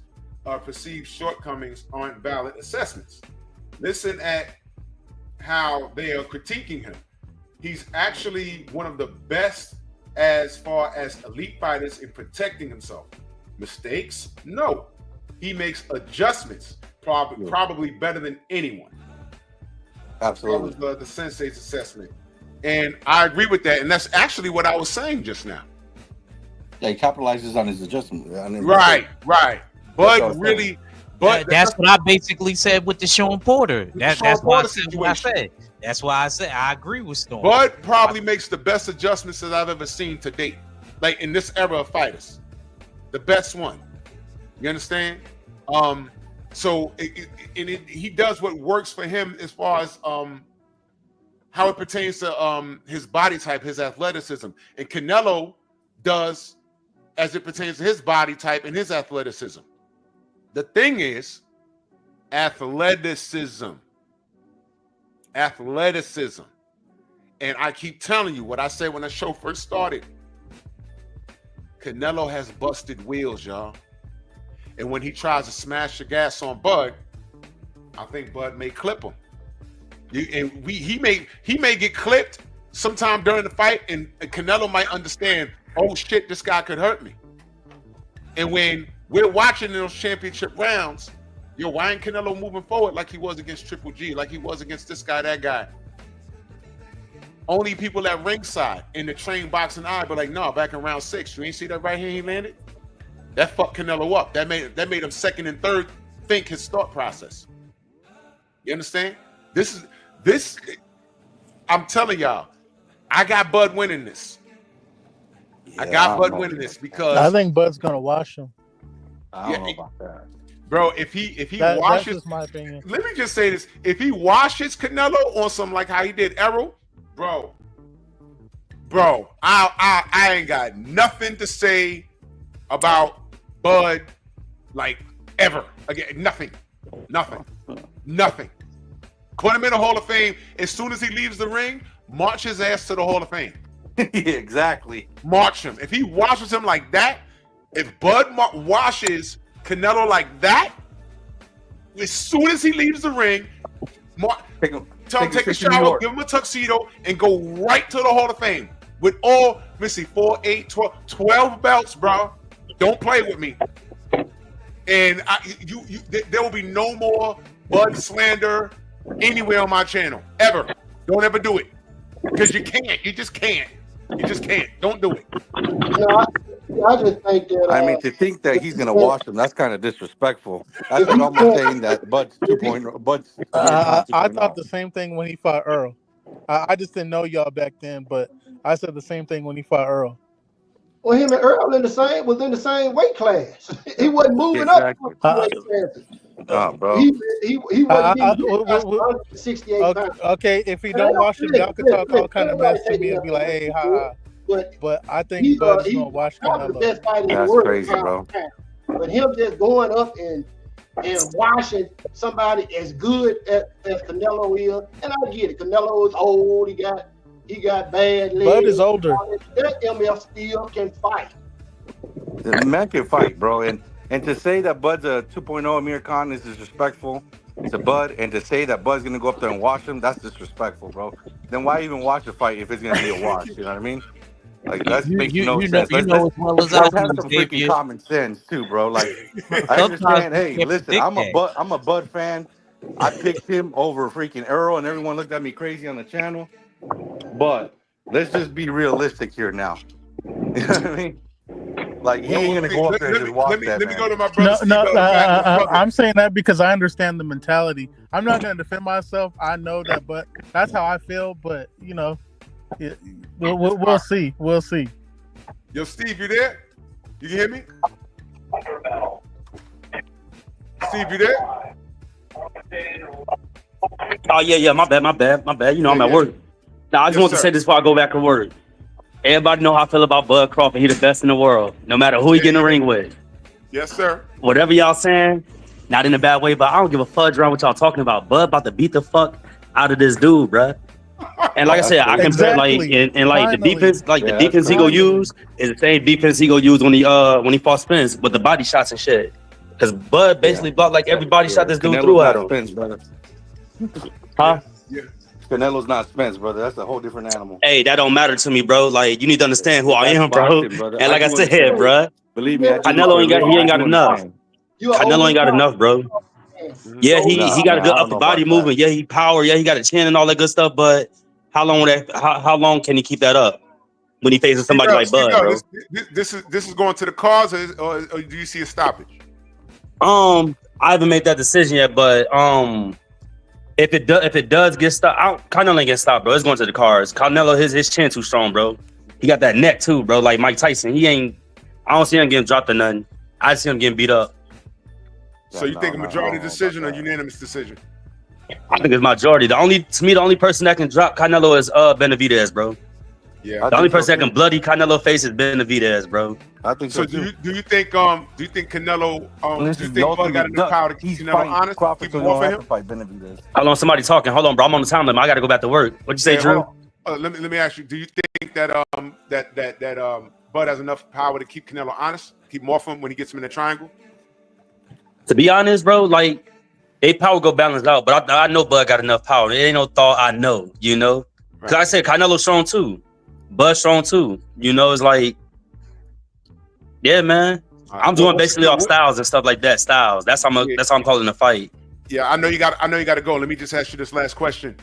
perceived shortcomings aren't valid assessments. Listen at how they are critiquing him. He's actually one of the best as far as elite fighters in protecting himself. Mistakes? No. He makes adjustments, probably better than anyone. Absolutely. That was the sensei's assessment. And I agree with that. And that's actually what I was saying just now. Yeah, he capitalizes on his adjustment. Right. That's That's what I basically said with the Sean Porter. That's why I said what I said. That's why I said I agree with Storm. Bud probably makes the best adjustments that I've ever seen to date, like in this era of fighters. The best one. You understand? So he does what works for him as far as how it pertains to his body type, his athleticism, and Canelo does as it pertains to his body type and his athleticism. The thing is, athleticism. And I keep telling you what I said when the show first started. Canelo has busted wheels, y'all. And when he tries to smash the gas on Bud, I think Bud may clip him. He may get clipped sometime during the fight, and Canelo might understand, oh shit, this guy could hurt me. And when we're watching those championship rounds, why ain't Canelo moving forward like he was against Triple G, like he was against this guy, that guy? Only people at ringside in the train boxing eye, but like, no, back in round 6, you ain't see that right here he landed? That fucked Canelo up. That made him second and third think his thought process. You understand? This I'm telling y'all, I got Bud winning this. I got Bud winning this because I think Bud's gonna wash him. I don't know about that. Bro, if he That's washes, just my opinion. let me just say this: if he washes Canelo on some like how he did Errol, bro, bro, I ain't got nothing to say about Bud, like ever again. Nothing. Put him in the Hall of Fame. As soon as he leaves the ring, march his ass to the Hall of Fame. Yeah, exactly. March him. If he washes him like that, if Bud washes Canelo like that, as soon as he leaves the ring, tell him take a shower, give him a tuxedo, and go right to the Hall of Fame with all, let me see, 4, 8, 12 belts, bro. Don't play with me. And there will be no more Bud slander anywhere on my channel ever. Don't ever do it because you can't. You just can't. Don't do it. I just think that. I mean, to think that he's gonna wash them, that's kind of disrespectful. That's like almost saying that Bud's 2.0. Bud's I thought the same thing when he fought Earl. I just didn't know y'all back then, but I said the same thing when he fought Earl. Well, him and Earl was in the same weight class. He wasn't moving up weight classes. Bro. He wasn't 68 pounds. Okay, if he don't wash him, y'all can talk all kind of mess to me and be like, hey, ha. But I think Bud's gonna wash Canelo. The best fighter in the That's world, crazy, bro. But him just going up and washing somebody as good as Canelo is, and I get it. Canelo is old. He got bad legs. Bud is older. That MF still can fight. The man can fight, bro. And to say that Bud's a 2.0 Amir Khan is disrespectful to Bud, and to say that Bud's gonna go up there and wash him, that's disrespectful, bro. Then why even watch a fight if it's gonna be a wash? You know what I mean? Like that makes no sense. Let's have some freaking common sense too, bro. Like I understand. Hey, listen, I'm a Bud fan. I picked him over freaking Earl, and everyone looked at me crazy on the channel. But let's just be realistic here now. You know what I mean? Like he ain't gonna go up there and just watch that. Let me go to my brother. I'm saying that because I understand the mentality. I'm not gonna defend myself. I know that, but that's how I feel. But you know. We'll see. We'll see. Yo, Steve, you there? You can hear me? Steve, you there? Oh yeah. My bad. You know I'm at work. Now I just want to say this before I go back to work. Everybody know how I feel about Bud Crawford. He the best in the world, no matter who he get in the ring with. Yes, sir. Whatever y'all saying, not in a bad way, but I don't give a fudge around what y'all talking about. Bud about to beat the fuck out of this dude, bruh. And like I said, I can bet like the defense, the defense he gonna use is the same defense he gonna use when he fought Spence with the body shots and shit. Because Bud basically blocked like every body shot this dude threw at him. Spence, brother. Huh? Yeah. Canelo's not Spence, brother. That's a whole different animal. Hey, that don't matter to me, bro. Like you need to understand who I am, bro. Boxing, brother. And like I said, bro, believe me, Canelo ain't got enough. Canelo ain't got enough, bro. Yeah, he got a good upper body movement. Yeah, he power. Yeah, he got a chin and all that good stuff. But how long can he keep that up when he faces somebody like Bud, bro? This is going to the cause, or do you see a stoppage? I haven't made that decision yet, but if it does get stopped, Canelo ain't get stopped, bro. It's going to the cars. Canelo, his chin too strong, bro. He got that neck too, bro. Like Mike Tyson, I don't see him getting dropped or nothing. I see him getting beat up. So you think a majority decision or unanimous decision? I think it's majority. The only person that can drop Canelo is Benavidez, bro. Yeah. The only person that can bloody Canelo face is Benavidez, bro. I think so. Do you think Canelo do you think Bud got enough power to keep Canelo honest? Keep him off of him? Fight Benavidez. Hold on, somebody talking. Hold on, bro. I'm on the time limit. I gotta go back to work. What'd you say, Drew? Let me ask you. Do you think that Bud has enough power to keep Canelo honest? Keep him off him when he gets him in the triangle? To be honest, bro, like they power go balance out, but I know Bud got enough power. It ain't no thought I know, you know. Because I said Canelo strong too, Bud strong too. You know, it's like, yeah, man. I'm doing basically off styles and stuff like that. Styles. That's how I'm calling the fight. Yeah, I know you got to go. Let me just ask you this last question.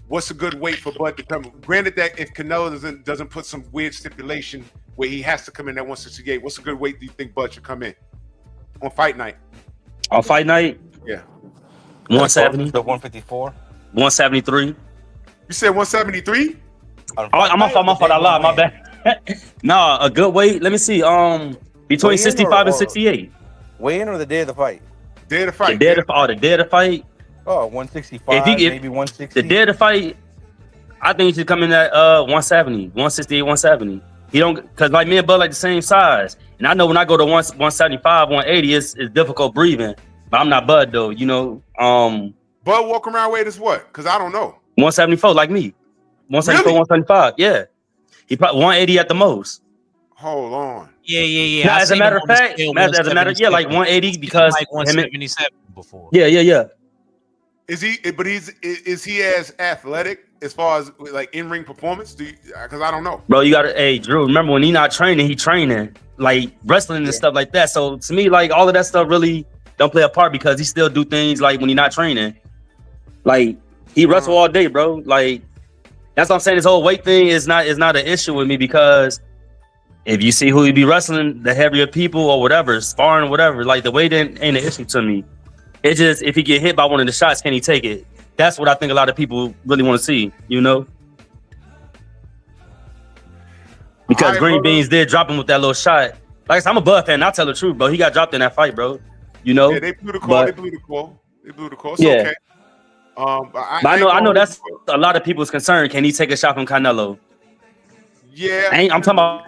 What's a good weight for Bud to come? Granted that if Canelo doesn't put some weird stipulation where he has to come in at 168, what's a good weight do you think Bud should come in on fight night? On fight night? Yeah. 170. The 154. 173. You said 173? I'm off my fault. I lied. My bad. Nah, a good weight. Let me see. Between 65 and 68. Weigh in or the day of the fight? Day of the fight. The day of the fight. Oh, 165, maybe 160. The day of the fight. I think he should come in at 170, 168, 170. He don't because like me and Bud like the same size, and I know when I go to 175, 180, it's difficult breathing. But I'm not Bud though, you know. Bud walk around weight is what? Because I don't know. 174 like me, 174, Really? 175. Yeah, he probably 180 at the most. Hold on. Yeah. Now, I as a seen matter him of on the fact, scale, as a matter, yeah, like 180 because like him and, 177 before. yeah. Is he? But is he as athletic as far as like in ring performance? Because I don't know. Bro, you gotta, hey Drew, remember when he not training, he training like wrestling and stuff like that. So to me, like all of that stuff really don't play a part because he still do things like when he not training. Like he wrestle all day, bro. Like that's what I'm saying. This whole weight thing is not an issue with me because if you see who he be wrestling, the heavier people or whatever, sparring or whatever, like the weight ain't an issue to me. It's just if he get hit by one of the shots, can he take it? That's what I think a lot of people really want to see, you know? Because Green Beans did drop him with that little shot. Like I said, I'm a Bud fan. I'll tell the truth, bro. He got dropped in that fight, bro. You know? Yeah, they blew the call. They blew the call. It's yeah. okay. But I know that's a lot of people's concern. Can he take a shot from Canelo? Yeah. I'm talking about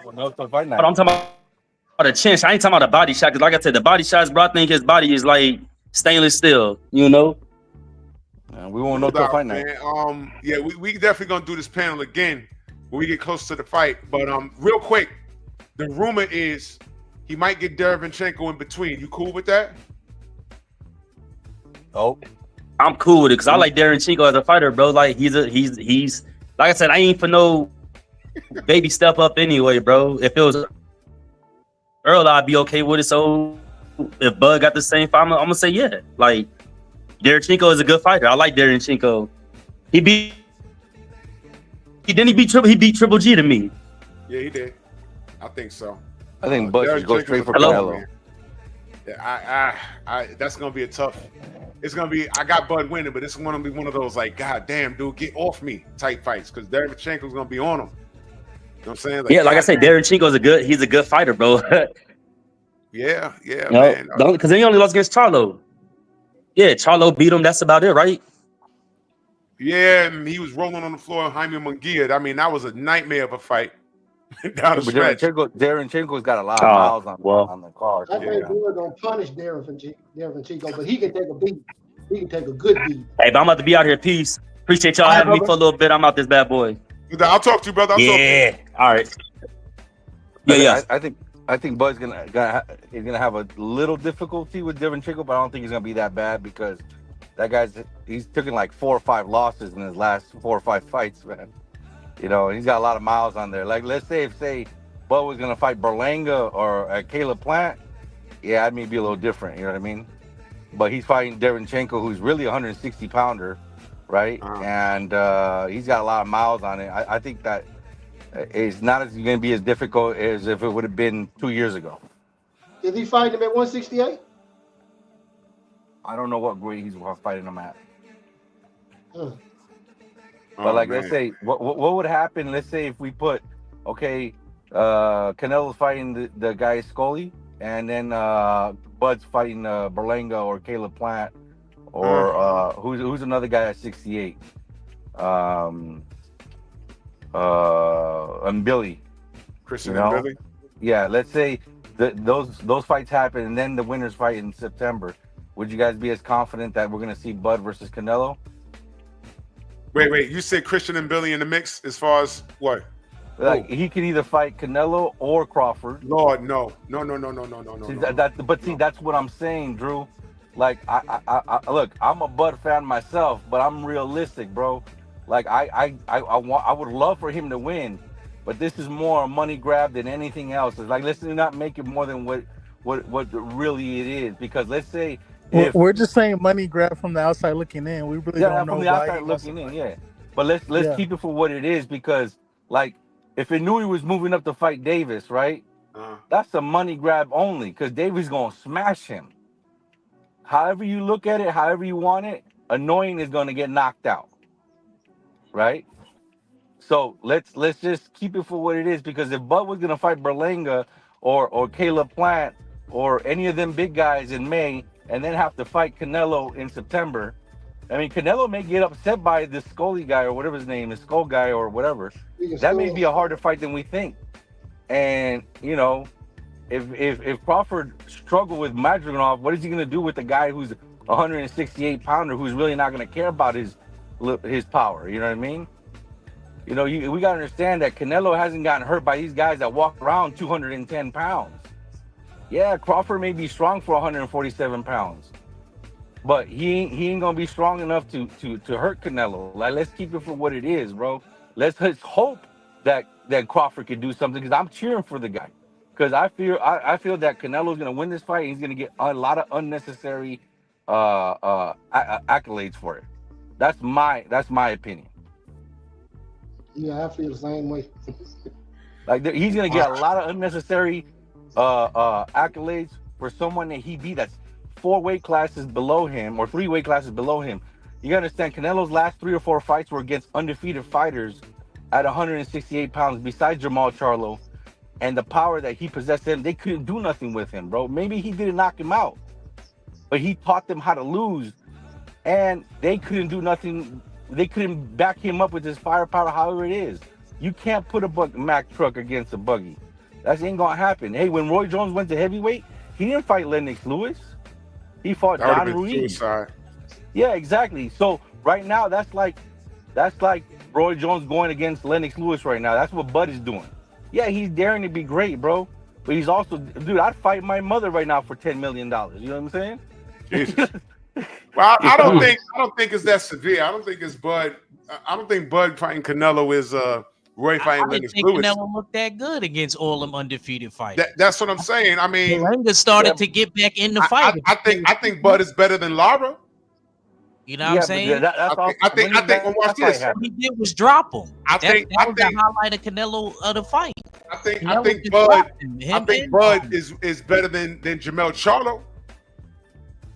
a chin shot. I ain't talking about a body shot. Because like I said, the body shots, bro, I think his body is like stainless steel, you know? We won't know till fight night. Yeah, we definitely gonna do this panel again when we get close to the fight. But real quick, the rumor is he might get Derevyanchenko in between. You cool with that? Oh, I'm cool with it because I like Derevyanchenko as a fighter, bro. Like he's like I said, I ain't for no baby step up anyway, bro. If it was Earl, I'd be okay with it. So if Bud got the same fight, I'm gonna say yeah. Like Derevyanchenko is a good fighter. I like Derevyanchenko. He beat Triple G to me. Yeah, he did. I think so. I think Bud should go straight for Canelo. Yeah, that's gonna be a tough. It's gonna be. I got Bud winning, but it's gonna be one of those like, God damn, dude, get off me type fights because Derevyanchenko's gonna be on him. You know what I'm saying? Like I said, Derevyanchenko's he's a good fighter, bro. yeah, man. Because he only lost against Charlo. Yeah, Charlo beat him. That's about it, right? Yeah, and he was rolling on the floor. Jaime Munguia. I mean, that was a nightmare of a fight. Down the stretch. Derevyanchenko's got a lot of miles on the card. I think we're gonna punish Derevyanchenko, but he can take a beat. He can take a good beat. Hey, but I'm about to be out here. Peace. Appreciate y'all having me for a little bit. I'm out this bad boy. I'll talk to you, brother. I'll talk to you. All right. Yeah. I think Bud's gonna have a little difficulty with Derevyanchenko, but I don't think he's gonna be that bad because that he's taken like 4 or 5 losses in his last 4 or 5 fights, man. You know, he's got a lot of miles on there. Like, let's say if Bud was gonna fight Berlanga or Caleb Plant, yeah, that may be a little different. You know what I mean? But he's fighting Derevyanchenko, who's really a 160 pounder, right? And he's got a lot of miles on it. I think that it's not going to be as difficult as if it would have been 2 years ago. Is he fighting him at 168? I don't know what grade he's fighting him at. Oh, but like, man. let's say, what would happen? Let's say if we put, Canelo's fighting the guy Scully, and then Bud's fighting Berlanga or Caleb Plant, or who's another guy at 68, and Billy, Christian and Billy. Yeah, let's say those fights happen, and then the winners fight in September. Would you guys be as confident that we're gonna see Bud versus Canelo? Wait. You said Christian and Billy in the mix as far as what? Like he could either fight Canelo or Crawford. Lord, no. See, that's what I'm saying, Drew. Like, I look, I'm a Bud fan myself, but I'm realistic, bro. Like, I would love for him to win, but this is more a money grab than anything else. It's like, let's not make it more than what really it is. Because let's say we're just saying money grab from the outside looking in. We really don't know from the why outside looking in, yeah. But let's keep it for what it is, because like if it knew he was moving up to fight Davis, right? That's a money grab only, because Davis gonna smash him. However you look at it, however you want it, Annoying is gonna get knocked out, right? So let's just keep it for what it is, because if Bud was gonna fight Berlanga or Caleb Plant or any of them big guys in May, and then have to fight Canelo in September, I mean, Canelo may get upset by this Scully guy or whatever his name is, Skull guy or whatever. That may be a harder fight than we think. And you know, if Crawford struggled with Madrigalov, what is he going to do with the guy who's 168 pounder who's really not going to care about his power? You know what I mean? You know, we got to understand that Canelo hasn't gotten hurt by these guys that walk around 210 pounds. Yeah, Crawford may be strong for 147 pounds, but he ain't gonna be strong enough to hurt Canelo. Like, let's keep it for what it is, bro. Let's hope that Crawford can do something, because I'm cheering for the guy. Because I feel that Canelo's gonna win this fight, and he's gonna get a lot of unnecessary accolades for it. That's my opinion. Yeah, I feel the same way. Like, he's gonna get a lot of unnecessary accolades for someone that he beat that's 4 weight classes below him or 3 weight classes below him. You gotta understand, Canelo's last 3 or 4 fights were against undefeated fighters at 168 pounds, besides Jamal Charlo, and the power that he possessed, them, they couldn't do nothing with him, bro. Maybe he didn't knock him out, but he taught them how to lose, and they couldn't do nothing. They couldn't back him up with his firepower, however it is. You can't put a Mack truck against a buggy. That ain't gonna happen. Hey, when Roy Jones went to heavyweight, he didn't fight Lennox Lewis. He fought Don Ruiz. Yeah, exactly. So right now, that's like Roy Jones going against Lennox Lewis right now. That's what Bud is doing. Yeah, he's daring to be great, bro. But he's also, dude, I'd fight my mother right now for $10 million. You know what I'm saying? Jesus. Well, I don't think it's that severe. I don't think it's Bud. I don't think Bud fighting Canelo is Roy fighting Lennox Lewis. Canelo looked that good against all them undefeated fighters. That's what I'm saying. I mean, Lennox started to get back in the fight. I think Bud is better than Lara. You know what I'm saying? I think. Well, watch this. What he did was drop him. That was the highlight of Canelo of the fight. I think Bud is better than Jamel Charlo.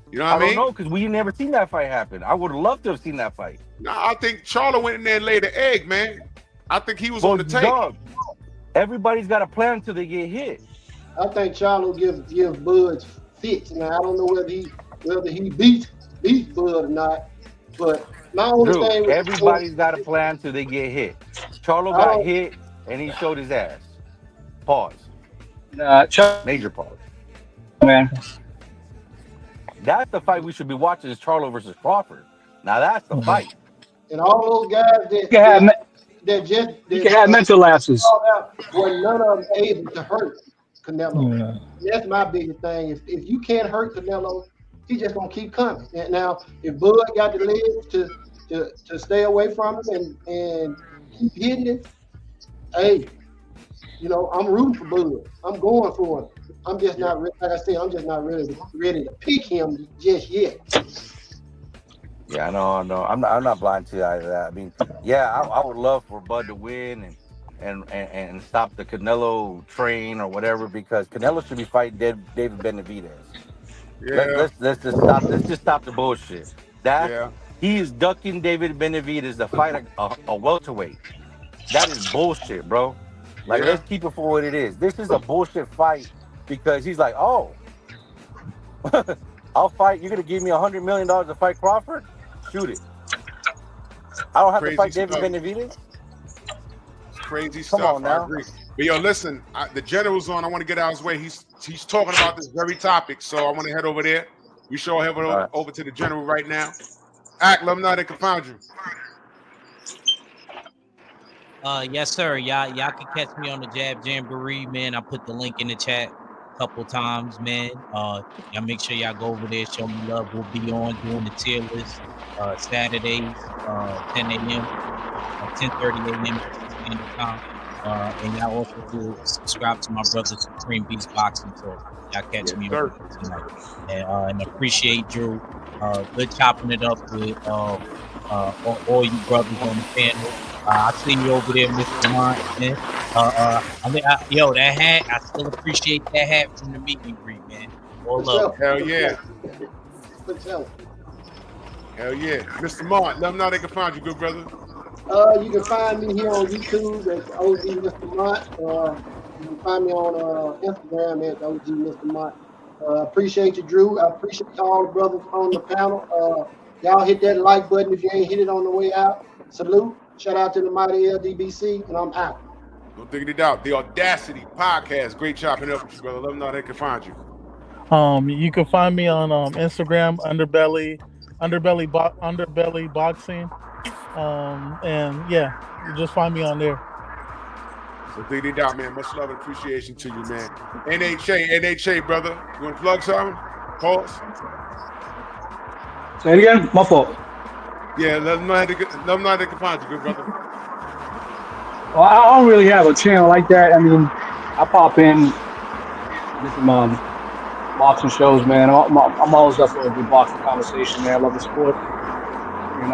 You know what I mean? I don't know, because we never seen that fight happen. I would have loved to have seen that fight. No, I think Charlo went in there and laid an egg, man. I think he was on the tape. Dog, everybody's got a plan until they get hit. I think Charlo give Bud fits. Now I don't know whether he beats Bud or not, but my only thing with everybody's got a plan until they get hit. Charlo got hit and he showed his ass. Pause. Major pause. Man. That's the fight we should be watching, is Charlo versus Crawford. Now that's the fight. And all those guys that had mental lapses. Were none of them able to hurt Canelo. Yeah. That's my biggest thing. If you can't hurt Canelo, he's just gonna keep coming. And now, if Bud got the legs to stay away from him and keep hitting it, hey, you know, I'm rooting for Bud. I'm going for him. I'm just not, like I said, I'm just not really ready to pick him just yet. Yeah, no, I'm not blind to either that. I mean, yeah, I would love for Bud to win and stop the Canelo train or whatever, because Canelo should be fighting David Benavidez. Yeah. Let's just stop the bullshit. He is ducking David Benavidez to fight a welterweight. That is bullshit, bro. Like, let's keep it for what it is. This is a bullshit fight, because he's like, oh, I'll fight. You're gonna give me $100 million to fight Crawford? Shoot it. I don't have to fight David Benavidez. Crazy stuff. Come on now. I agree. But yo, listen, the general's on. I want to get out of his way. He's talking about this very topic, so I want to head over there. We sure head over to the general right now. Let them know they can find you. Yes, sir. Y'all can catch me on the Jab Jamboree, man. I put the link in the chat a couple times, man. Y'all make sure y'all go over there, show me love. We'll be on doing the tier list Saturdays, 10 a.m., 10:30 a.m. Standard Time. And y'all also do subscribe to my brother Supreme Beast Boxing Talk. Y'all catch me over there tonight. And appreciate Drew. Good chopping it up with all you brothers on the panel. I see you over there, Mr. Mont, man. Yo, that hat, I still appreciate that hat from the meet and greet, man. All love. Hell yeah. Hell yeah. Mr. Mont, let them know they can find you, good brother. You can find me here on YouTube at OG Mr. Mont. You can find me on Instagram at OG Mr. Mont. Appreciate you, Drew. I appreciate all the brothers on the panel. Y'all hit that like button if you ain't hit it on the way out. Salute. Shout out to the mighty LDBC, and I'm out. No diggity doubt. The Audacity Podcast. Great chopping up with you, brother. Let them know they can find you. You can find me on Instagram, underbelly boxing. And yeah, you just find me on there. So diggity doubt, man. Much love and appreciation to you, man. NHA, brother. You want to plug something? Pause. Say it again. My fault. Yeah, let them know how they can find you, good brother. Well, I don't really have a channel like that. I mean, I pop in different boxing shows, man. I'm always up for a good boxing conversation, man. I love the sport. And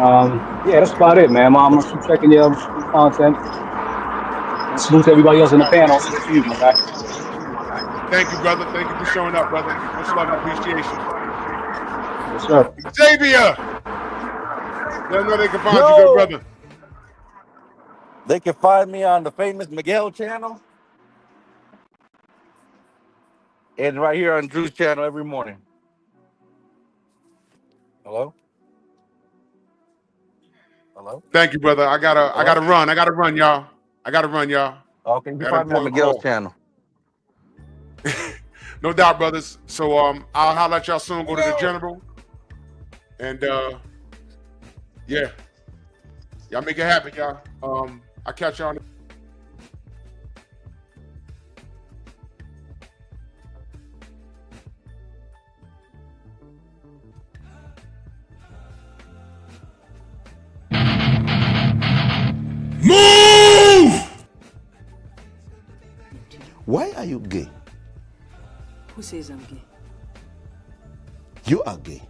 yeah, that's about it, man. I'm gonna keep checking your content. And salute to everybody else in the panel. Good for you, my guy. Thank you, brother. Thank you for showing up, brother. Much love and appreciation. Yes, sir. Xavier! Let them know they can find you, good brother. They can find me on the famous Miguel channel. And right here on Drew's channel every morning. Hello? Hello? Thank you, brother. I gotta run, y'all. Okay, you can find me on Miguel's channel. No doubt, brothers. So I'll holler at y'all soon. Go to the general. And yeah. Y'all make it happen, y'all. I'll catch y'all. Move! Why are you gay? Who says I'm gay? You are gay.